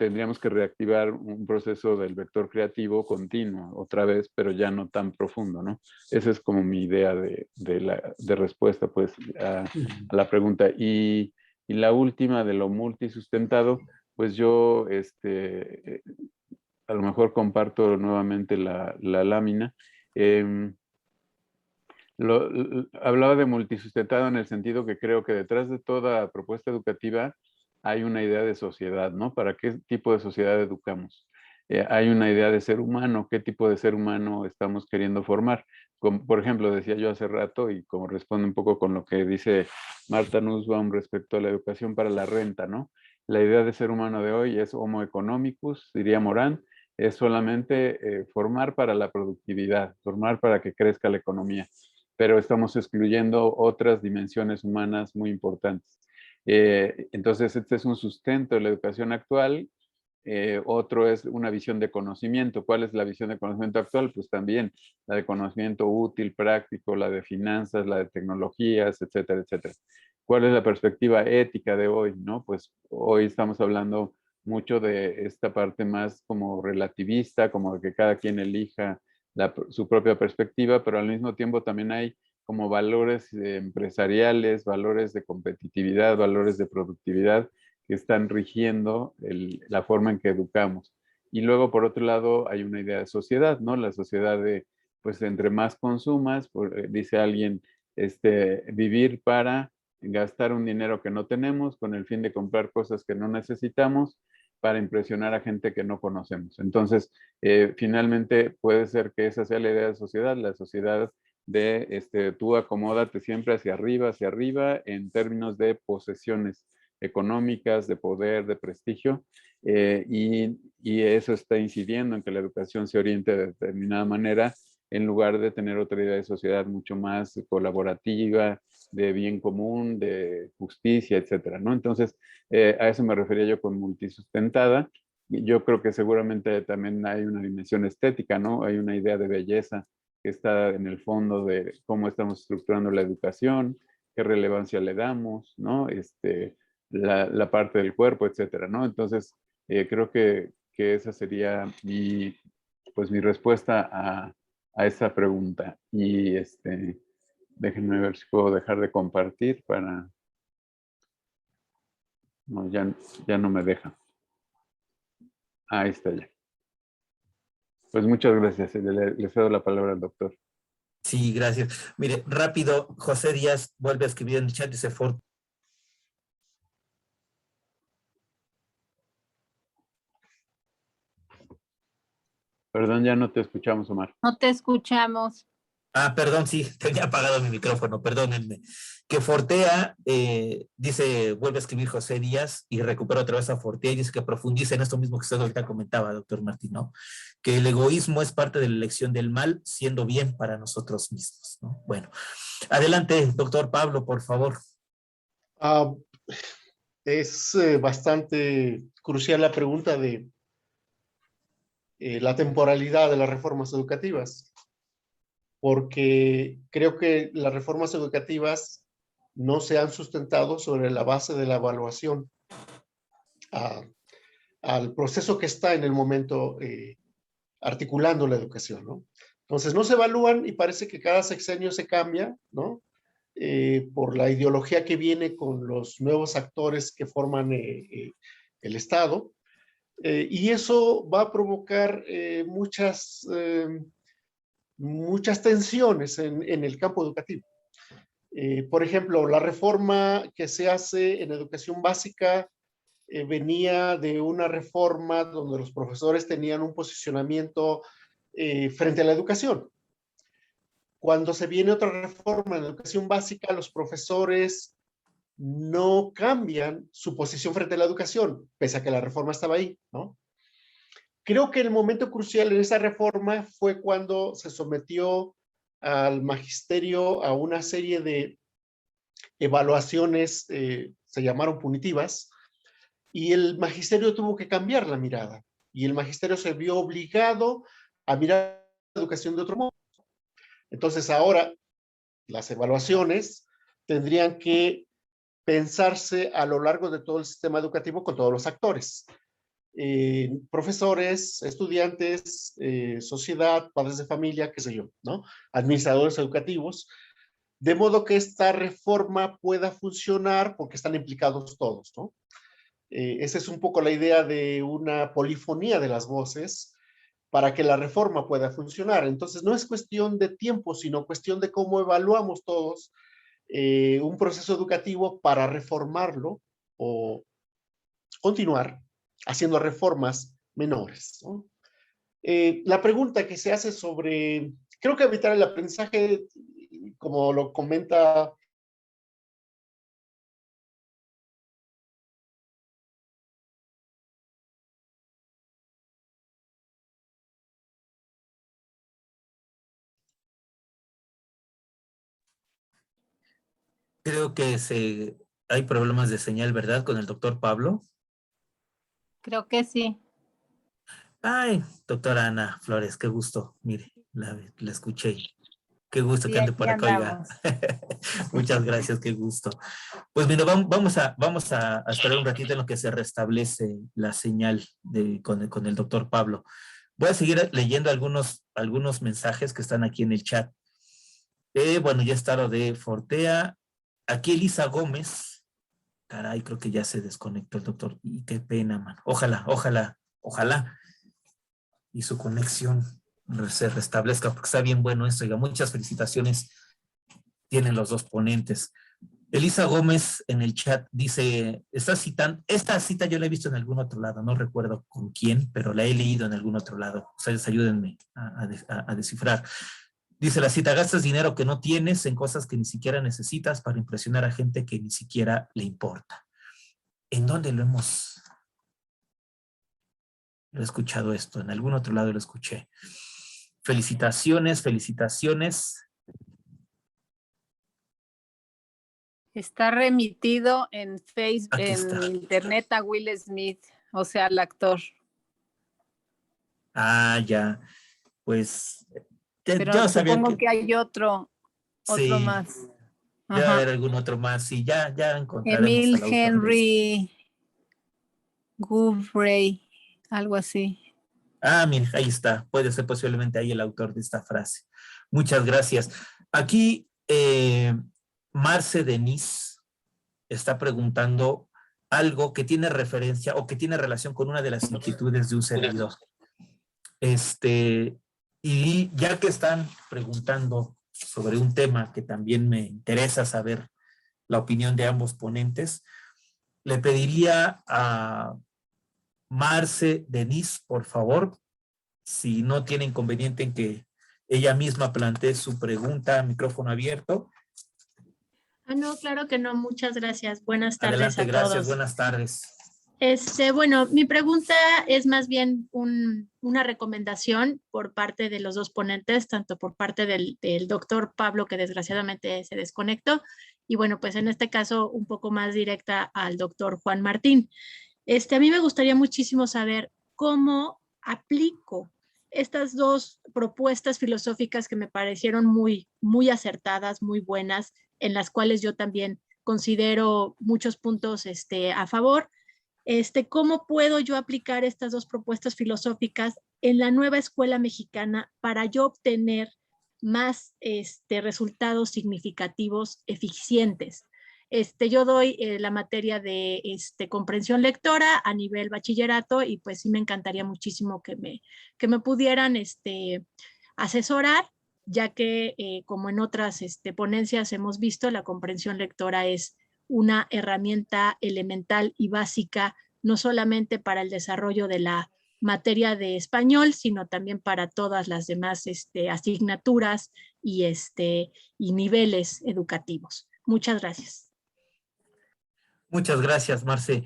tendríamos que reactivar un proceso del vector creativo continuo otra vez, pero ya no tan profundo, ¿no? Esa es como mi idea de respuesta, pues, a la pregunta. Y la última de lo multisustentado, pues yo, a lo mejor comparto nuevamente la lámina. Hablaba de multisustentado en el sentido que creo que detrás de toda propuesta educativa hay una idea de sociedad, ¿no? ¿Para qué tipo de sociedad educamos? Hay una idea de ser humano, ¿qué tipo de ser humano estamos queriendo formar? Como, por ejemplo, decía yo hace rato, y como responde un poco con lo que dice Marta Nussbaum respecto a la educación para la renta, ¿no? La idea de ser humano de hoy es homo economicus, diría Morán, es solamente formar para la productividad, formar para que crezca la economía, pero estamos excluyendo otras dimensiones humanas muy importantes. Entonces, este es un sustento de la educación actual. Otro es una visión de conocimiento. ¿Cuál es la visión de conocimiento actual? Pues también la de conocimiento útil, práctico, la de finanzas, la de tecnologías, etcétera, etcétera. ¿Cuál es la perspectiva ética de hoy? ¿No? Pues hoy estamos hablando mucho de esta parte más como relativista, como de que cada quien elija su propia perspectiva, pero al mismo tiempo también hay como valores empresariales, valores de competitividad, valores de productividad que están rigiendo la forma en que educamos. Y luego, por otro lado, hay una idea de sociedad, ¿no? La sociedad de, pues, entre más consumas, dice alguien, vivir para gastar un dinero que no tenemos con el fin de comprar cosas que no necesitamos para impresionar a gente que no conocemos. Entonces, finalmente puede ser que esa sea la idea de sociedad, la sociedad de tú acomódate siempre hacia arriba en términos de posesiones económicas, de poder, de prestigio, y eso está incidiendo en que la educación se oriente de determinada manera en lugar de tener otra idea de sociedad mucho más colaborativa, de bien común, de justicia, etcétera, ¿no? Entonces, a eso me refería yo con multisustentada. Yo creo que seguramente también hay una dimensión estética, ¿no? Hay una idea de belleza que está en el fondo de cómo estamos estructurando la educación, qué relevancia le damos, ¿no? La parte del cuerpo, etcétera, ¿no? Entonces, creo que esa sería mi respuesta a esa pregunta. Y déjenme ver si puedo dejar de compartir para... No, ya no me deja. Ahí está ya. Pues muchas gracias. Le cedo la palabra al doctor. Sí, gracias. Mire, rápido, José Díaz vuelve a escribir en el chat, dice Perdón, ya no te escuchamos, Omar. No te escuchamos. perdón, sí, tenía apagado mi micrófono, perdónenme. Que Fortea, dice, vuelve a escribir José Díaz y recupera otra vez a Fortea y dice que profundice en esto mismo que usted ahorita comentaba, doctor Martín, ¿no? Que el egoísmo es parte de la elección del mal, siendo bien para nosotros mismos, ¿no? Bueno, adelante, doctor Pablo, por favor. Es bastante crucial la pregunta de la temporalidad de las reformas educativas, porque creo que las reformas educativas no se han sustentado sobre la base de la evaluación al proceso que está en el momento articulando la educación, ¿no? Entonces no se evalúan y parece que cada sexenio se cambia, ¿no? Por la ideología que viene con los nuevos actores que forman el Estado. Y eso va a provocar muchas tensiones en el campo educativo. Por ejemplo, la reforma que se hace en educación básica venía de una reforma donde los profesores tenían un posicionamiento frente a la educación. Cuando se viene otra reforma en educación básica, los profesores no cambian su posición frente a la educación, pese a que la reforma estaba ahí, ¿no? Creo que el momento crucial en esa reforma fue cuando se sometió al magisterio a una serie de evaluaciones, se llamaron punitivas, y el magisterio tuvo que cambiar la mirada, y el magisterio se vio obligado a mirar la educación de otro modo. Entonces ahora las evaluaciones tendrían que pensarse a lo largo de todo el sistema educativo con todos los actores. Profesores, estudiantes, sociedad, padres de familia, qué sé yo, ¿no? Administradores educativos, de modo que esta reforma pueda funcionar porque están implicados todos, ¿no? Esa es un poco la idea de una polifonía de las voces para que la reforma pueda funcionar. Entonces no es cuestión de tiempo, sino cuestión de cómo evaluamos todos un proceso educativo para reformarlo o continuar haciendo reformas menores, ¿no? La pregunta que se hace sobre, creo que evitar el aprendizaje, como lo comenta Creo que hay problemas de señal, ¿verdad? Con el doctor Pablo. Creo que sí. Ay, doctora Ana Flores, qué gusto. Mire, la escuché. Qué gusto que Sí, ande aquí por acá, oiga. andamos. Muchas gracias, qué gusto. Pues mira, vamos a esperar un ratito en lo que se restablece la señal con el doctor Pablo. Voy a seguir leyendo algunos mensajes que están aquí en el chat. Bueno, ya está lo de Fortea. Aquí Elisa Gómez. Caray, creo que ya se desconectó el doctor. Y qué pena, man. Ojalá. Y su conexión se restablezca, porque está bien bueno esto. Oiga, muchas felicitaciones tienen los dos ponentes. Elisa Gómez en el chat dice, está citando, esta cita yo la he visto en algún otro lado, no recuerdo con quién, pero la he leído en algún otro lado. Ustedes ayúdenme a descifrar. Dice la cita, gastas dinero que no tienes en cosas que ni siquiera necesitas para impresionar a gente que ni siquiera le importa. ¿En dónde lo he escuchado esto? En algún otro lado lo escuché. Felicitaciones. Está remitido en Facebook, Aquí está. en internet a Will Smith, o sea, el actor. Ya. Pues Pero Yo sabía supongo que que hay otro sí, más. debe Ajá. haber algún otro más. Sí, ya encontraremos Emil al autor de esto. Henry Gouvrey, algo así. Ah, mira, ahí está. Puede ser posiblemente ahí el autor de esta frase. Muchas gracias. Aquí, Marce Denise está preguntando algo que tiene referencia o que tiene relación con una de las inquietudes de un servidor. Y ya que están preguntando sobre un tema que también me interesa saber la opinión de ambos ponentes, le pediría a Marce Denise, por favor, si no tiene inconveniente en que ella misma plantee su pregunta a micrófono abierto. No, claro que no. Muchas gracias. Buenas tardes Adelante, a gracias. todos. Buenas tardes. Bueno, mi pregunta es más bien una recomendación por parte de los dos ponentes, tanto por parte del doctor Pablo, que desgraciadamente se desconectó, y bueno, pues en este caso un poco más directa al doctor Juan Martín. A mí me gustaría muchísimo saber cómo aplico estas dos propuestas filosóficas que me parecieron muy, muy acertadas, muy buenas, en las cuales yo también considero muchos puntos a favor. ¿Cómo puedo yo aplicar estas dos propuestas filosóficas en la nueva escuela mexicana para yo obtener más resultados significativos, eficientes? Yo doy la materia de comprensión lectora a nivel bachillerato y pues sí me encantaría muchísimo que me pudieran asesorar, ya que como en otras ponencias hemos visto, la comprensión lectora es una herramienta elemental y básica, no solamente para el desarrollo de la materia de español, sino también para todas las demás asignaturas y niveles educativos. Muchas gracias. Muchas gracias, Marce.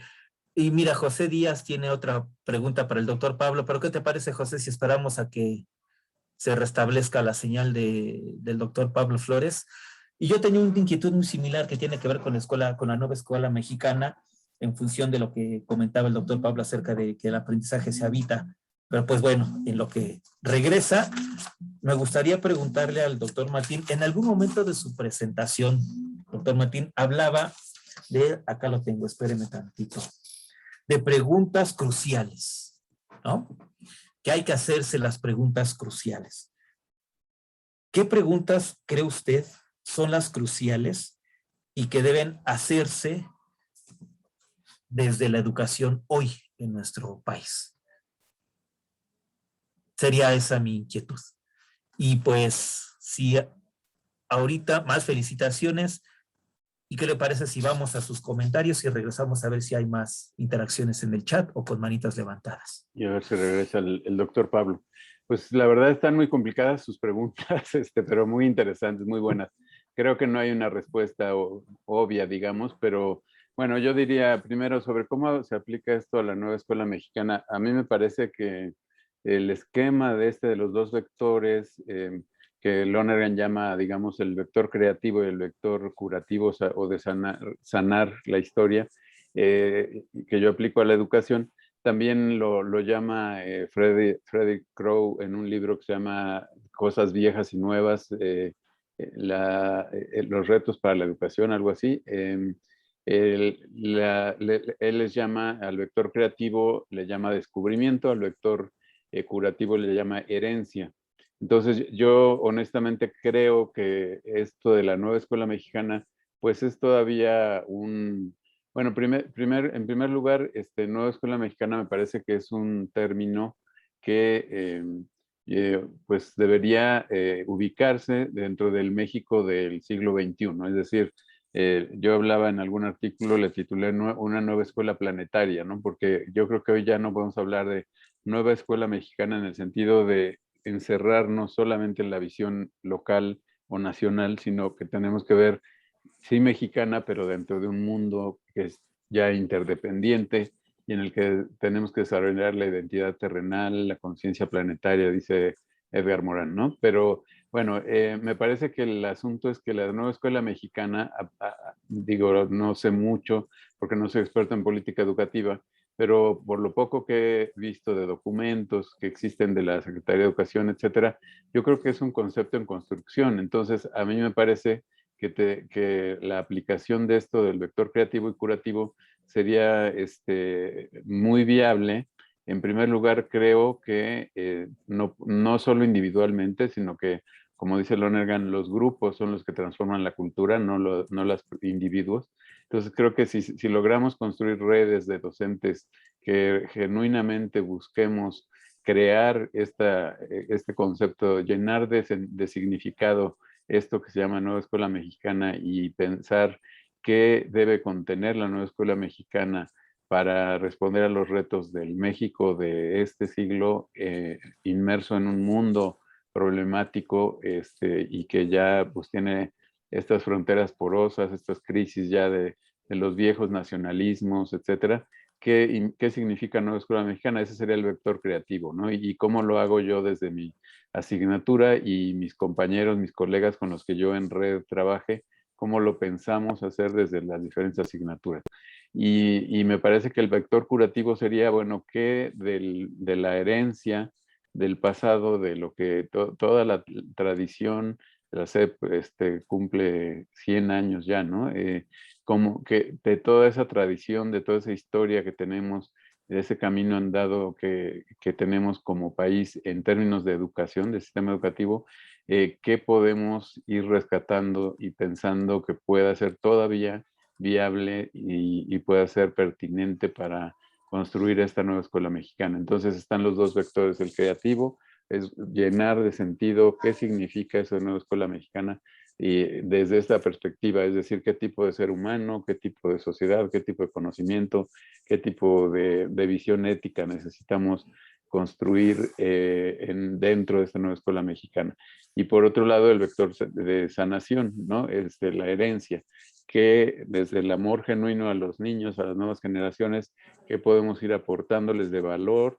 Y mira, José Díaz tiene otra pregunta para el doctor Pablo, pero ¿qué te parece, José, si esperamos a que se restablezca la señal del doctor Pablo Flores? Y yo tenía una inquietud muy similar que tiene que ver con la nueva escuela mexicana, en función de lo que comentaba el doctor Pablo acerca de que el aprendizaje se habita. Pero pues bueno, en lo que regresa, me gustaría preguntarle al doctor Martín, en algún momento de su presentación, doctor Martín, hablaba de, acá lo tengo, espéreme tantito, de preguntas cruciales, ¿no? Que hay que hacerse las preguntas cruciales. ¿Qué preguntas cree usted son las cruciales y que deben hacerse desde la educación hoy en nuestro país? Sería esa mi inquietud. Y pues, si ahorita más felicitaciones. ¿Y qué le parece si vamos a sus comentarios y regresamos a ver si hay más interacciones en el chat o con manitas levantadas? Y a ver si regresa el doctor Pablo. Pues la verdad están muy complicadas sus preguntas, pero muy interesantes, muy buenas. Creo que no hay una respuesta obvia, digamos, pero bueno, yo diría primero sobre cómo se aplica esto a la nueva escuela mexicana. A mí me parece que el esquema de los dos vectores, que Lonergan llama, digamos, el vector creativo y el vector curativo o de sanar la historia, que yo aplico a la educación, también lo llama Frederick Crowe en un libro que se llama Cosas Viejas y Nuevas, los retos para la educación, algo así. Él les llama al vector creativo, le llama descubrimiento, al vector curativo le llama herencia. Entonces yo honestamente creo que esto de la nueva escuela mexicana pues es todavía bueno, en primer lugar, nueva escuela mexicana me parece que es un término que pues debería ubicarse dentro del México del siglo XXI, es decir, yo hablaba en algún artículo, le titulé una nueva escuela planetaria, ¿no? Porque yo creo que hoy ya no podemos hablar de nueva escuela mexicana en el sentido de encerrarnos solamente en la visión local o nacional, sino que tenemos que ver, sí, mexicana, pero dentro de un mundo que es ya interdependiente y en el que tenemos que desarrollar la identidad terrenal, la conciencia planetaria, dice Edgar Morin, ¿no? Pero bueno, me parece que el asunto es que la nueva escuela mexicana, digo, no sé mucho porque no soy experto en política educativa, pero por lo poco que he visto de documentos que existen de la Secretaría de Educación, etcétera, yo creo que es un concepto en construcción. Entonces, a mí me parece que la aplicación de esto del vector creativo y curativo sería muy viable. En primer lugar, creo que no solo individualmente, sino que, como dice Lonergan, los grupos son los que transforman la cultura, no los individuos. Entonces, creo que si logramos construir redes de docentes que genuinamente busquemos crear este concepto, llenar de significado esto que se llama Nueva Escuela Mexicana y pensar qué debe contener la Nueva Escuela Mexicana para responder a los retos del México de este siglo, inmerso en un mundo problemático y que ya pues tiene estas fronteras porosas, estas crisis ya de los viejos nacionalismos, etcétera. ¿Qué significa Nueva Escuela Mexicana? Ese sería el vector creativo, ¿no? Y cómo lo hago yo desde mi asignatura y mis compañeros, mis colegas con los que yo en red trabaje, cómo lo pensamos hacer desde las diferentes asignaturas. Y me parece que el vector curativo sería, bueno, ¿qué de la herencia del pasado, de lo que toda la tradición de la SEP cumple 100 años ya, ¿no? Como que de toda esa tradición, de toda esa historia que tenemos, de ese camino andado que tenemos como país en términos de educación, de sistema educativo, ¿qué podemos ir rescatando y pensando que pueda ser todavía viable y pueda ser pertinente para construir esta nueva escuela mexicana? Entonces están los dos vectores, el creativo es llenar de sentido qué significa esa nueva escuela mexicana y desde esta perspectiva, es decir, qué tipo de ser humano, qué tipo de sociedad, qué tipo de conocimiento, qué tipo de visión ética necesitamos construir dentro de esta nueva escuela mexicana. Y por otro lado, el vector de sanación, ¿no? La herencia, que desde el amor genuino a los niños, a las nuevas generaciones, que podemos ir aportándoles de valor,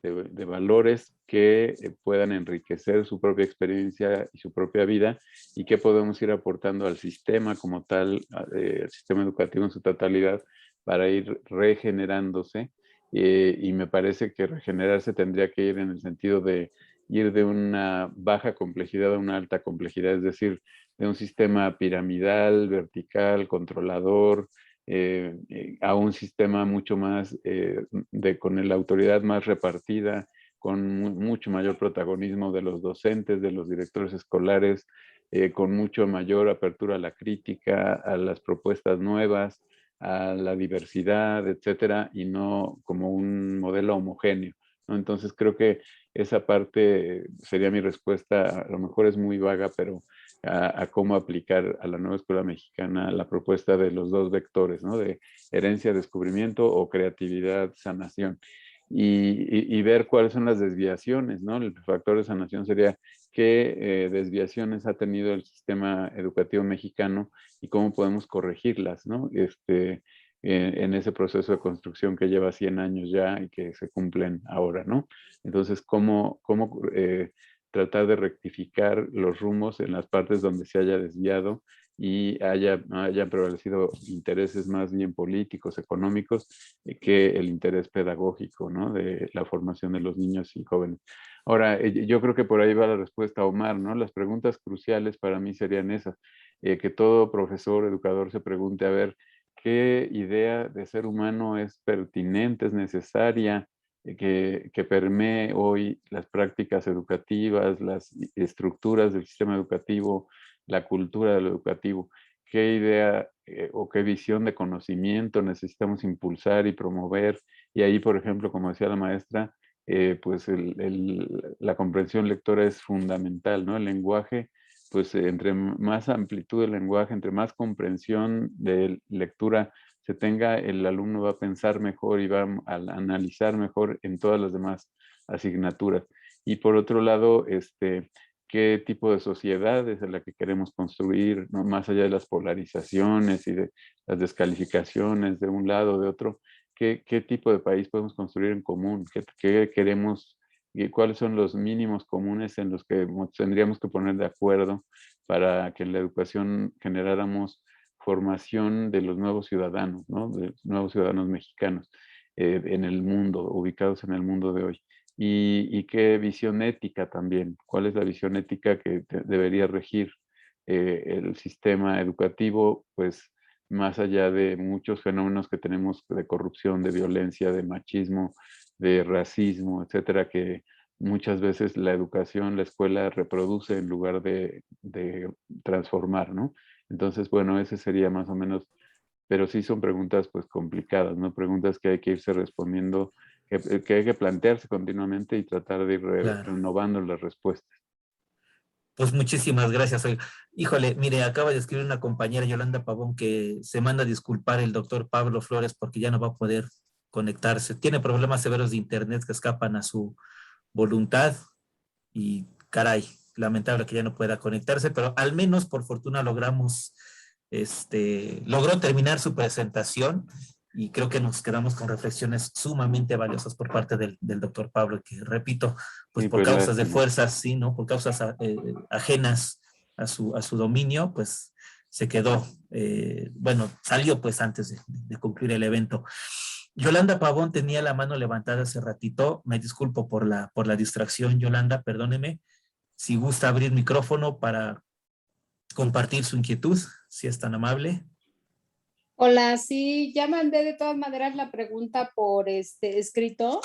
de valores que puedan enriquecer su propia experiencia y su propia vida, y que podemos ir aportando al sistema como tal, al sistema educativo en su totalidad, para ir regenerándose. Y me parece que regenerarse tendría que ir en el sentido de ir de una baja complejidad a una alta complejidad, es decir, de un sistema piramidal, vertical, controlador, a un sistema mucho más con la autoridad más repartida, con mucho mayor protagonismo de los docentes, de los directores escolares, con mucho mayor apertura a la crítica, a las propuestas nuevas, a la diversidad, etcétera, y no como un modelo homogéneo, ¿no? Entonces creo que esa parte sería mi respuesta, a lo mejor es muy vaga, pero a cómo aplicar a la nueva escuela mexicana la propuesta de los dos vectores, ¿no? De herencia, descubrimiento o creatividad, sanación. Y ver cuáles son las desviaciones, ¿no? El factor de sanación sería qué desviaciones ha tenido el sistema educativo mexicano y cómo podemos corregirlas, ¿no? En ese proceso de construcción que lleva 100 años ya y que se cumplen ahora, ¿no? Entonces, ¿cómo tratar de rectificar los rumos en las partes donde se haya desviado y hayan prevalecido intereses más bien políticos, económicos, que el interés pedagógico, ¿no? De la formación de los niños y jóvenes. Ahora, yo creo que por ahí va la respuesta, Omar, ¿no? Las preguntas cruciales para mí serían esas, que todo profesor, educador se pregunte, a ver, ¿qué idea de ser humano es pertinente, es necesaria, que permee hoy las prácticas educativas, las estructuras del sistema educativo, la cultura de lo educativo? ¿Qué idea o qué visión de conocimiento necesitamos impulsar y promover? Y ahí, por ejemplo, como decía la maestra, pues la comprensión lectora es fundamental, ¿no? El lenguaje, pues entre más amplitud del lenguaje, entre más comprensión de lectura se tenga, el alumno va a pensar mejor y va a analizar mejor en todas las demás asignaturas. Y por otro lado, qué tipo de sociedad es la que queremos construir, ¿no? Más allá de las polarizaciones y de las descalificaciones de un lado o de otro, ¿qué tipo de país podemos construir en común? ¿Qué queremos y cuáles son los mínimos comunes en los que tendríamos que poner de acuerdo para que en la educación generáramos formación de los nuevos ciudadanos, ¿no? De los nuevos ciudadanos mexicanos? en el mundo, ubicados en el mundo de hoy. Y qué visión ética también, cuál es la visión ética que debería regir el sistema educativo, pues más allá de muchos fenómenos que tenemos de corrupción, de violencia, de machismo, de racismo, etcétera, que muchas veces la educación, la escuela reproduce en lugar de transformar, ¿no? Entonces, bueno, ese sería más o menos, pero sí son preguntas pues complicadas, ¿no? Preguntas que hay que irse respondiendo, que hay que plantearse continuamente y tratar de ir Claro. renovando las respuestas. Pues muchísimas gracias. Oiga. Híjole, mire, acaba de escribir una compañera, Yolanda Pavón, que se manda a disculpar el doctor Pablo Flores porque ya no va a poder conectarse. Tiene problemas severos de internet que escapan a su voluntad y caray, lamentable que ya no pueda conectarse, pero al menos por fortuna logró terminar su presentación y creo que nos quedamos con reflexiones sumamente valiosas por parte del doctor Pablo, que repito, pues Sí, por pues, causas de lástima. fuerzas, sí, ¿no? Por causas ajenas a su dominio, pues se quedó, salió pues antes de concluir el evento. Yolanda Pavón tenía la mano levantada hace ratito, me disculpo por la distracción, Yolanda, perdóneme. Si gusta abrir micrófono para compartir su inquietud, si es tan amable. Hola, sí, ya mandé de todas maneras la pregunta por escrito.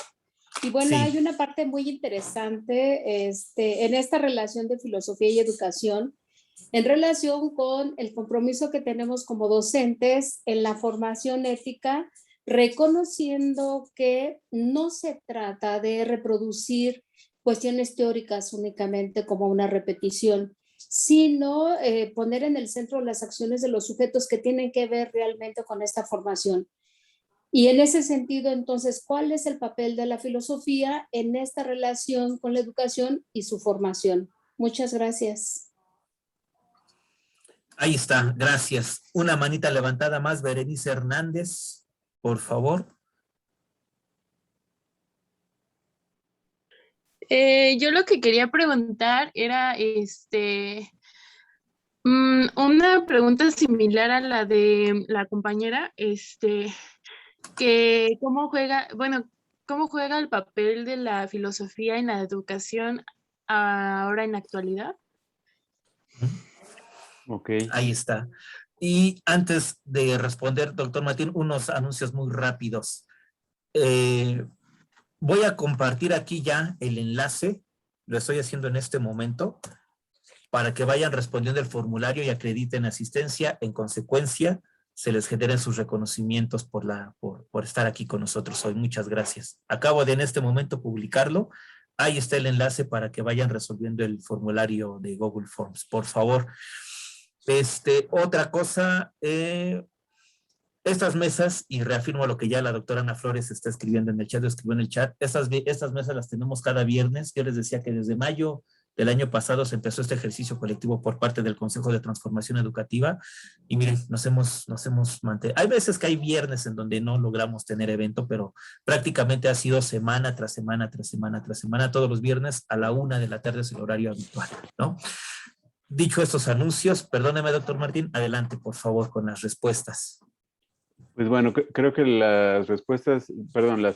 Y bueno, Sí. hay una parte muy interesante en esta relación de filosofía y educación, en relación con el compromiso que tenemos como docentes en la formación ética, reconociendo que no se trata de reproducir cuestiones teóricas únicamente como una repetición, sino poner en el centro las acciones de los sujetos que tienen que ver realmente con esta formación. Y en ese sentido, entonces, ¿cuál es el papel de la filosofía en esta relación con la educación y su formación? Muchas gracias. Ahí está, gracias. Una manita levantada más, Berenice Hernández, por favor. Yo lo que quería preguntar era una pregunta similar a la de la compañera, que cómo juega el papel de la filosofía en la educación ahora en la actualidad. Ok. Ahí está. Y antes de responder, doctor Martín, unos anuncios muy rápidos. Voy a compartir aquí ya el enlace, lo estoy haciendo en este momento, para que vayan respondiendo el formulario y acrediten asistencia. En consecuencia, se les generen sus reconocimientos por estar aquí con nosotros hoy. Muchas gracias. Acabo de en este momento publicarlo. Ahí está el enlace para que vayan resolviendo el formulario de Google Forms, por favor. Otra cosa, estas mesas, y reafirmo lo que ya la doctora Ana Flores está escribiendo en el chat, escribió en el chat, estas mesas las tenemos cada viernes. Yo les decía que desde mayo del año pasado se empezó este ejercicio colectivo por parte del Consejo de Transformación Educativa, y miren, nos hemos mantenido. Hay veces que hay viernes en donde no logramos tener evento, pero prácticamente ha sido semana tras semana, tras semana, tras semana, todos los viernes a la 1 de la tarde es el horario habitual, ¿no? Dicho estos anuncios, perdóneme, doctor Martín, adelante, por favor, con las respuestas. Pues bueno, creo que las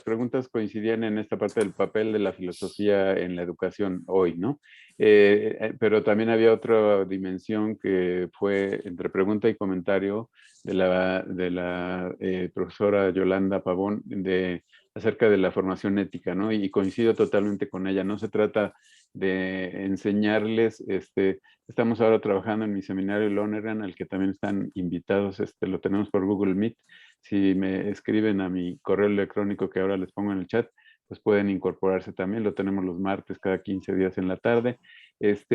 preguntas coincidían en esta parte del papel de la filosofía en la educación hoy, ¿no? Pero también había otra dimensión que fue entre pregunta y comentario de la profesora Yolanda Pavón acerca de la formación ética, ¿no? Y coincido totalmente con ella. No se trata de enseñarles, estamos ahora trabajando en mi seminario Lonergan, al que también están invitados, lo tenemos por Google Meet. Si me escriben a mi correo electrónico que ahora les pongo en el chat, pues pueden incorporarse también. Lo tenemos los martes cada 15 días en la tarde.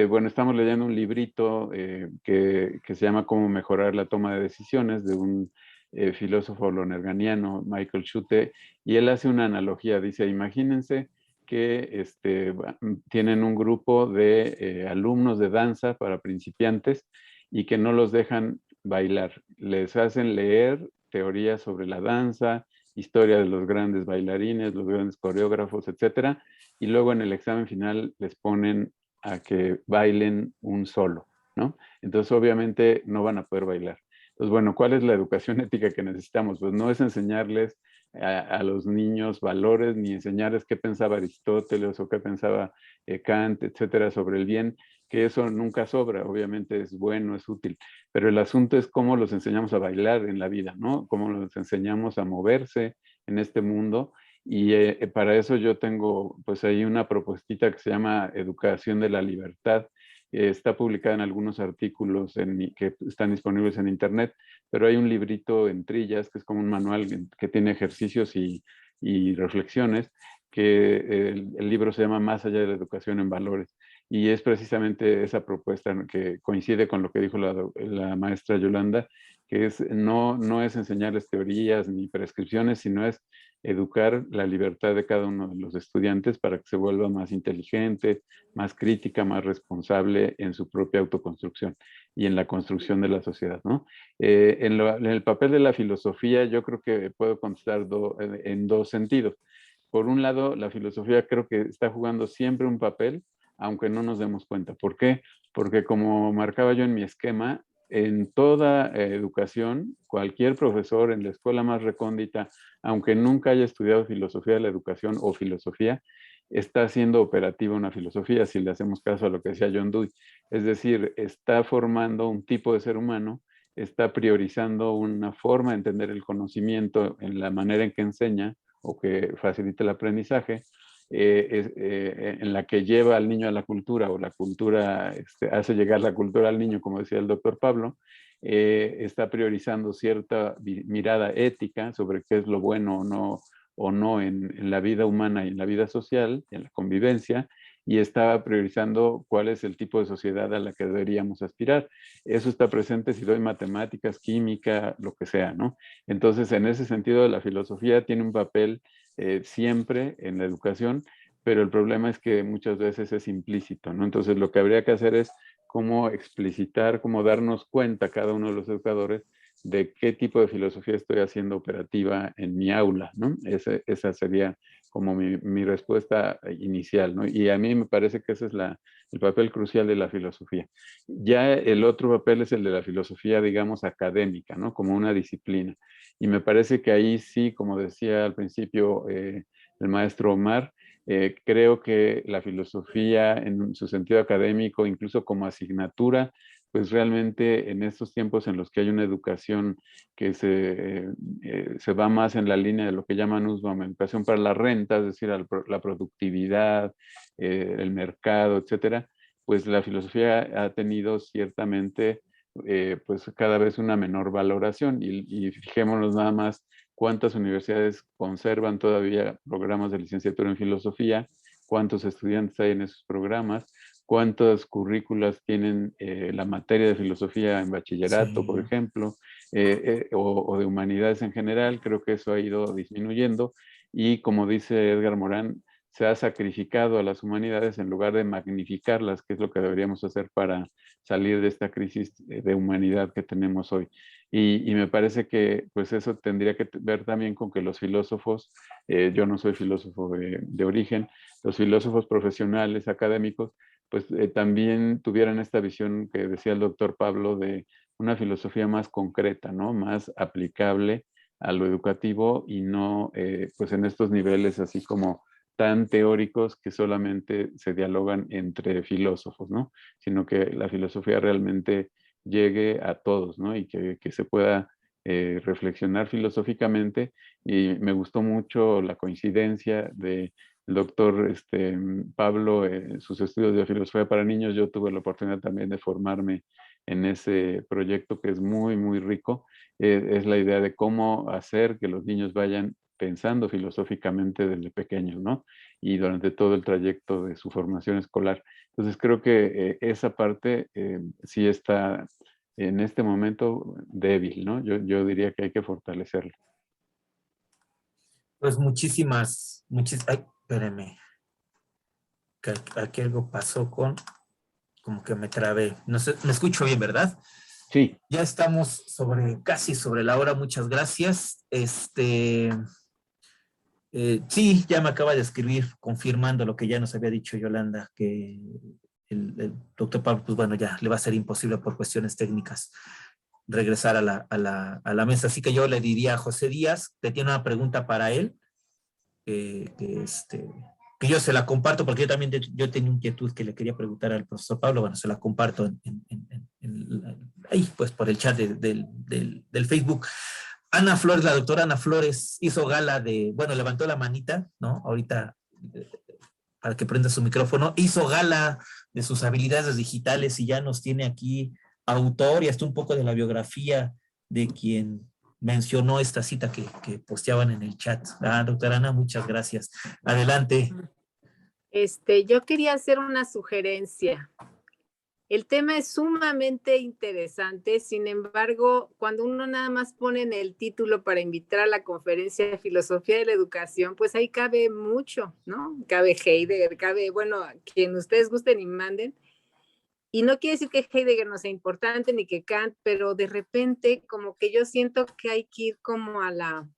Bueno, estamos leyendo un librito que se llama Cómo mejorar la toma de decisiones, de un filósofo lonerganiano, Michael Schulte, y él hace una analogía. Dice, imagínense que tienen un grupo de alumnos de danza para principiantes y que no los dejan bailar. Les hacen leer teorías sobre la danza, historia de los grandes bailarines, los grandes coreógrafos, etcétera, y luego en el examen final les ponen a que bailen un solo, ¿no? Entonces obviamente no van a poder bailar. Entonces, bueno, ¿cuál es la educación ética que necesitamos? Pues no es enseñarles a los niños valores, ni enseñarles qué pensaba Aristóteles o qué pensaba Kant, etcétera, sobre el bien, que eso nunca sobra, obviamente es bueno, es útil, pero el asunto es cómo los enseñamos a bailar en la vida, ¿no? Cómo los enseñamos a moverse en este mundo, y para eso yo tengo pues ahí una propuestita que se llama Educación de la Libertad. Está publicada en algunos artículos que están disponibles en internet, pero hay un librito en trillas que es como un manual que tiene ejercicios y reflexiones, que el libro se llama Más allá de la educación en valores, y es precisamente esa propuesta que coincide con lo que dijo la maestra Yolanda, que es no es enseñarles teorías ni prescripciones, sino es educar la libertad de cada uno de los estudiantes para que se vuelva más inteligente, más crítica, más responsable en su propia autoconstrucción y en la construcción de la sociedad, ¿no? En el papel de la filosofía, yo creo que puedo contestar en dos sentidos. Por un lado, la filosofía creo que está jugando siempre un papel, aunque no nos demos cuenta. ¿Por qué? Porque como marcaba yo en mi esquema, en toda educación, cualquier profesor en la escuela más recóndita, aunque nunca haya estudiado filosofía de la educación o filosofía, está haciendo operativa una filosofía, si le hacemos caso a lo que decía John Dewey. Es decir, está formando un tipo de ser humano, está priorizando una forma de entender el conocimiento en la manera en que enseña o que facilita el aprendizaje, en la que lleva al niño a la cultura, o la cultura hace llegar la cultura al niño, como decía el doctor Pablo, está priorizando cierta mirada ética sobre qué es lo bueno o no en la vida humana y en la vida social, en la convivencia, y está priorizando cuál es el tipo de sociedad a la que deberíamos aspirar. Eso está presente si doy matemáticas, química, lo que sea, ¿no? Entonces, en ese sentido, la filosofía tiene un papel siempre en la educación, pero el problema es que muchas veces es implícito, ¿no? Entonces, lo que habría que hacer es cómo explicitar, cómo darnos cuenta cada uno de los educadores de qué tipo de filosofía estoy haciendo operativa en mi aula, ¿no? Esa sería como mi respuesta inicial, ¿no? Y a mí me parece que ese es el papel crucial de la filosofía. Ya el otro papel es el de la filosofía, digamos, académica, ¿no? Como una disciplina. Y me parece que ahí sí, como decía al principio el maestro Omar, creo que la filosofía en su sentido académico, incluso como asignatura, pues realmente en estos tiempos en los que hay una educación que se va más en la línea de lo que llaman Nussbaum, educación para la renta, es decir, la productividad, el mercado, etcétera, pues la filosofía ha tenido ciertamente pues cada vez una menor valoración, y fijémonos nada más cuántas universidades conservan todavía programas de licenciatura en filosofía, cuántos estudiantes hay en esos programas, cuántas currículas tienen la materia de filosofía en bachillerato, Sí. por ejemplo, o de humanidades en general. Creo que eso ha ido disminuyendo, y como dice Edgar Morán, se ha sacrificado a las humanidades en lugar de magnificarlas, que es lo que deberíamos hacer para salir de esta crisis de humanidad que tenemos hoy. Y me parece que pues eso tendría que ver también con que los filósofos, yo no soy filósofo de origen, los filósofos profesionales, académicos, pues también tuvieran esta visión que decía el doctor Pablo de una filosofía más concreta, ¿no? Más aplicable a lo educativo, y no pues en estos niveles así como tan teóricos que solamente se dialogan entre filósofos, ¿no? Sino que la filosofía realmente llegue a todos, ¿no? Y que se pueda reflexionar filosóficamente. Y me gustó mucho la coincidencia de el doctor Pablo, sus estudios de filosofía para niños. Yo tuve la oportunidad también de formarme en ese proyecto que es muy, muy rico. Es la idea de cómo hacer que los niños vayan pensando filosóficamente desde pequeños, ¿no? Y durante todo el trayecto de su formación escolar. Entonces creo que esa parte sí está en este momento débil, ¿no? Yo diría que hay que fortalecerlo. Pues ay, espérenme, que aquí algo pasó como que me trabé. No sé, me escucho bien, ¿verdad? Sí. Ya estamos casi sobre la hora, muchas gracias. Sí, ya me acaba de escribir confirmando lo que ya nos había dicho Yolanda, que el doctor Pablo, pues bueno, ya le va a ser imposible por cuestiones técnicas. regresar a la mesa. Así que yo le diría a José Díaz, que tiene una pregunta para él, que yo se la comparto, porque yo tenía inquietud que le quería preguntar al profesor Pablo. Bueno, se la comparto ahí, pues por el chat del Facebook. Ana Flores, la doctora Ana Flores, hizo gala levantó la manita, ¿no? Ahorita, para que prenda su micrófono, hizo gala de sus habilidades digitales y ya nos tiene aquí autor y hasta un poco de la biografía de quien mencionó esta cita que posteaban en el chat. Doctora Ana, muchas gracias. Adelante. Yo quería hacer una sugerencia. El tema es sumamente interesante, sin embargo, cuando uno nada más pone en el título para invitar a la conferencia de Filosofía de la Educación, pues ahí cabe mucho, ¿no? Cabe Heidegger, quien ustedes gusten y manden. Y no quiere decir que Heidegger no sea importante ni que Kant, pero de repente como que yo siento que hay que ir como a la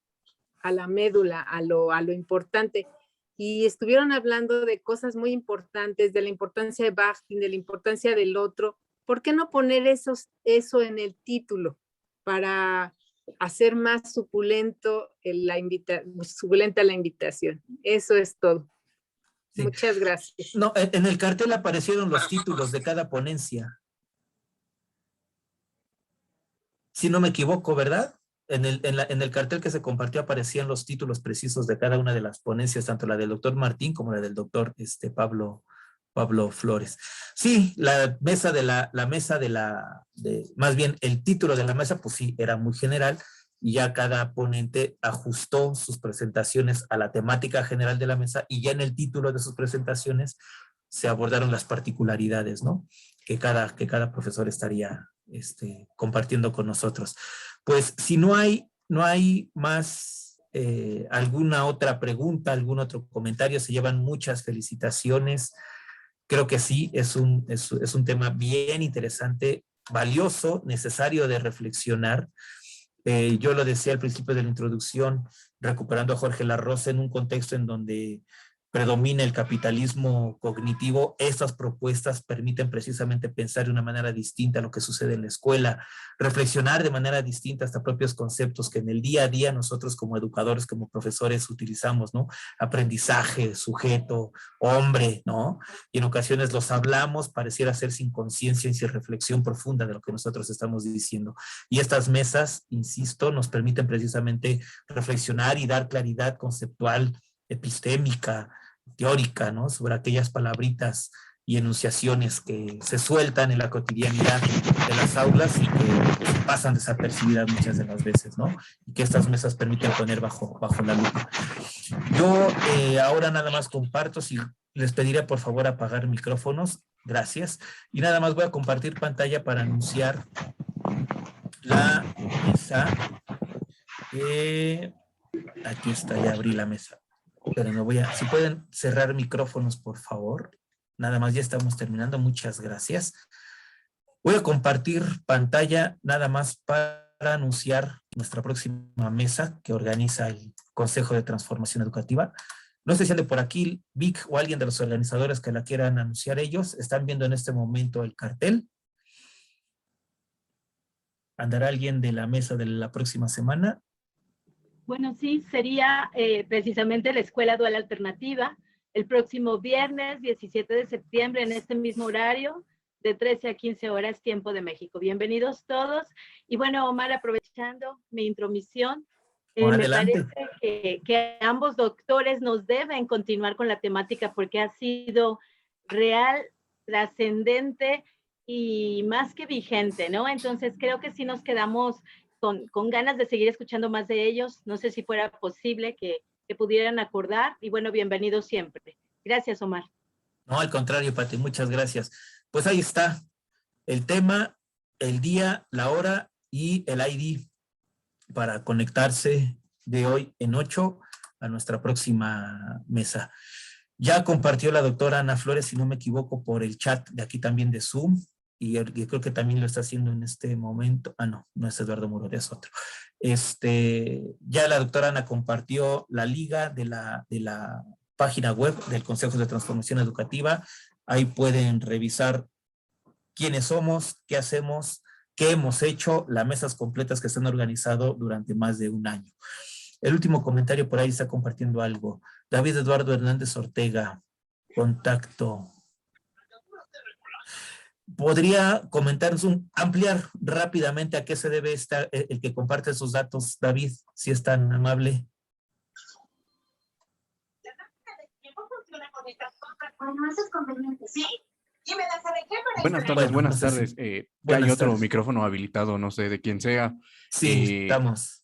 médula, a lo importante. Y estuvieron hablando de cosas muy importantes, de la importancia de Bakhtin, de la importancia del otro. ¿Por qué no poner eso en el título para hacer más suculenta la invitación? Eso es todo. Sí. Muchas gracias. No, en el cartel aparecieron los títulos de cada ponencia. Si no me equivoco, ¿verdad? En el cartel que se compartió aparecían los títulos precisos de cada una de las ponencias, tanto la del doctor Martín como la del doctor Pablo Flores. Sí, más bien el título de la mesa, pues sí, era muy general, y ya cada ponente ajustó sus presentaciones a la temática general de la mesa, y ya en el título de sus presentaciones se abordaron las particularidades, ¿no? Que cada profesor estaría compartiendo con nosotros. Pues si no hay más alguna otra pregunta, algún otro comentario, se llevan muchas felicitaciones. Creo que sí, es un tema bien interesante, valioso, necesario de reflexionar. Yo lo decía al principio de la introducción, recuperando a Jorge Larrosa, en un contexto en donde predomina el capitalismo cognitivo, estas propuestas permiten precisamente pensar de una manera distinta lo que sucede en la escuela, reflexionar de manera distinta hasta propios conceptos que en el día a día nosotros como educadores, como profesores utilizamos, ¿no? Aprendizaje, sujeto, hombre, ¿no? Y en ocasiones los hablamos, pareciera ser sin conciencia y sin reflexión profunda de lo que nosotros estamos diciendo. Y estas mesas, insisto, nos permiten precisamente reflexionar y dar claridad conceptual, epistémica, teórica, ¿no? Sobre aquellas palabritas y enunciaciones que se sueltan en la cotidianidad de las aulas y que pasan desapercibidas muchas de las veces, ¿no? Y que estas mesas permiten poner bajo la lupa. Yo ahora nada más comparto, si les pediré por favor apagar micrófonos, gracias, y nada más voy a compartir pantalla para anunciar la mesa. Aquí está, ya abrí la mesa. Pero no si pueden cerrar micrófonos, por favor. Nada más, ya estamos terminando. Muchas gracias. Voy a compartir pantalla nada más para anunciar nuestra próxima mesa que organiza el Consejo de Transformación Educativa. No sé si ande por aquí Vic o alguien de los organizadores que la quieran anunciar ellos. Están viendo en este momento el cartel. ¿Andará alguien de la mesa de la próxima semana? Bueno, sí, sería precisamente la Escuela Dual Alternativa, el próximo viernes 17 de septiembre en este mismo horario, de 13 a 15 horas, tiempo de México. Bienvenidos todos. Y bueno, Omar, aprovechando mi intromisión, me parece que ambos doctores nos deben continuar con la temática porque ha sido real, trascendente y más que vigente, ¿no? Entonces creo que sí nos quedamos con ganas de seguir escuchando más de ellos. No sé si fuera posible que pudieran acordar. Y bueno, bienvenidos siempre. Gracias, Omar. No, al contrario, Pati, muchas gracias. Pues ahí está el tema, el día, la hora y el ID para conectarse de hoy en 8 a nuestra próxima mesa. Ya compartió la doctora Ana Flores, si no me equivoco, por el chat de aquí también de Zoom. Y creo que también lo está haciendo en este momento. No es Eduardo Muro, es otro. Ya la doctora Ana compartió la liga de la página web del Consejo de Transformación Educativa. Ahí pueden revisar quiénes somos, qué hacemos, qué hemos hecho, las mesas completas que se han organizado durante más de un año. El último comentario por ahí está compartiendo algo. David Eduardo Hernández Ortega, contacto. ¿Podría comentarnos, ampliar rápidamente a qué se debe el que comparte esos datos, David, si es tan amable? Buenas tardes. Ya hay otro micrófono habilitado, no sé de quién sea. Sí, estamos.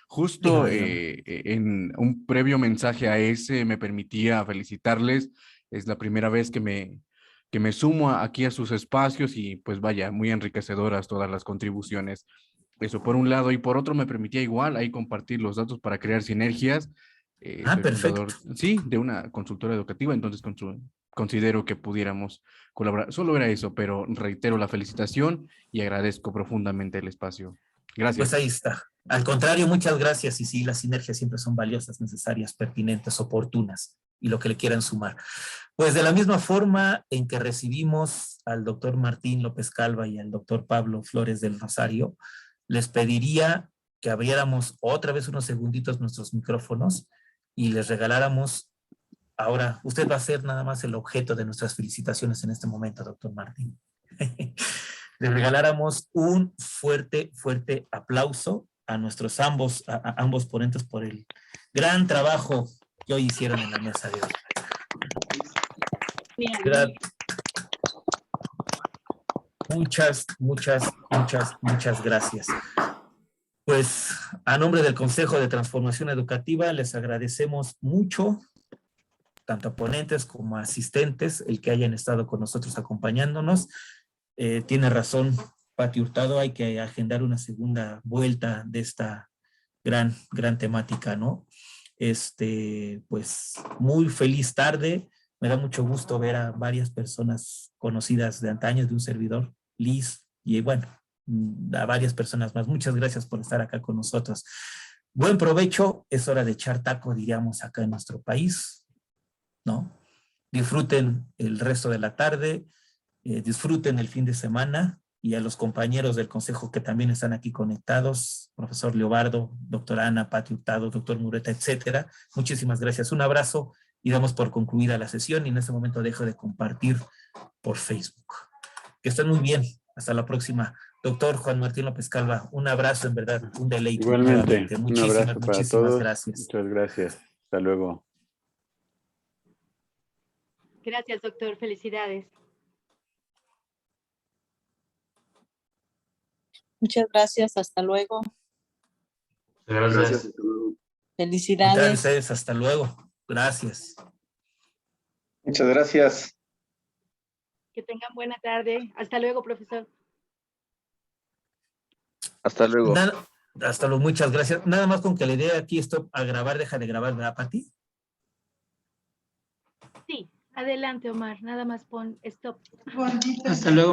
Justo en un previo mensaje a ese me permitía felicitarles. Es la primera vez que me sumo aquí a sus espacios y pues vaya, muy enriquecedoras todas las contribuciones. Eso por un lado, y por otro me permitía igual ahí compartir los datos para crear sinergias. Soy perfecto. fundador, sí, de una consultora educativa, entonces considero que pudiéramos colaborar. Solo era eso, pero reitero la felicitación y agradezco profundamente el espacio. Gracias. Pues ahí está. Al contrario, muchas gracias. Y sí, las sinergias siempre son valiosas, necesarias, pertinentes, oportunas, y lo que le quieran sumar. Pues de la misma forma en que recibimos al doctor Martín López Calva y al doctor Pablo Flores del Rosario, les pediría que abriéramos otra vez unos segunditos nuestros micrófonos y les regaláramos, ahora usted va a ser nada más el objeto de nuestras felicitaciones en este momento, doctor Martín. Les regaláramos un fuerte aplauso a nuestros ambos ponentes por el gran trabajo que hoy hicieron en la mesa de hoy. Muchas gracias. Pues a nombre del Consejo de Transformación Educativa les agradecemos mucho, tanto a ponentes como a asistentes, el que hayan estado con nosotros acompañándonos. Tiene razón Pati Hurtado, hay que agendar una segunda vuelta de esta gran temática, ¿no? Pues muy feliz tarde. Me da mucho gusto ver a varias personas conocidas de antaño, de un servidor, Liz, y bueno, a varias personas más. Muchas gracias por estar acá con nosotros. Buen provecho, es hora de echar taco, diríamos, acá en nuestro país, ¿no? Disfruten el resto de la tarde, disfruten el fin de semana, y a los compañeros del consejo que también están aquí conectados, profesor Leobardo, doctora Ana, Pati Hurtado, doctor Mureta, etcétera. Muchísimas gracias. Un abrazo y damos por concluida la sesión, y en este momento dejo de compartir por Facebook. Que estén muy bien. Hasta la próxima. Doctor Juan Martín López Calva, un abrazo, en verdad, un deleite. Igualmente, un abrazo para muchísimas todos. Gracias. Muchas gracias. Hasta luego. Gracias, doctor. Felicidades. Muchas gracias. Hasta luego. Gracias. Felicidades. Ustedes, hasta luego. Gracias. Muchas gracias. Que tengan buena tarde. Hasta luego, profesor. Hasta luego. Hasta luego, muchas gracias. Nada más con que le dé aquí stop a grabar, deja de grabar, ¿verdad, Pati? Sí, adelante, Omar. Nada más pon stop. Hasta luego.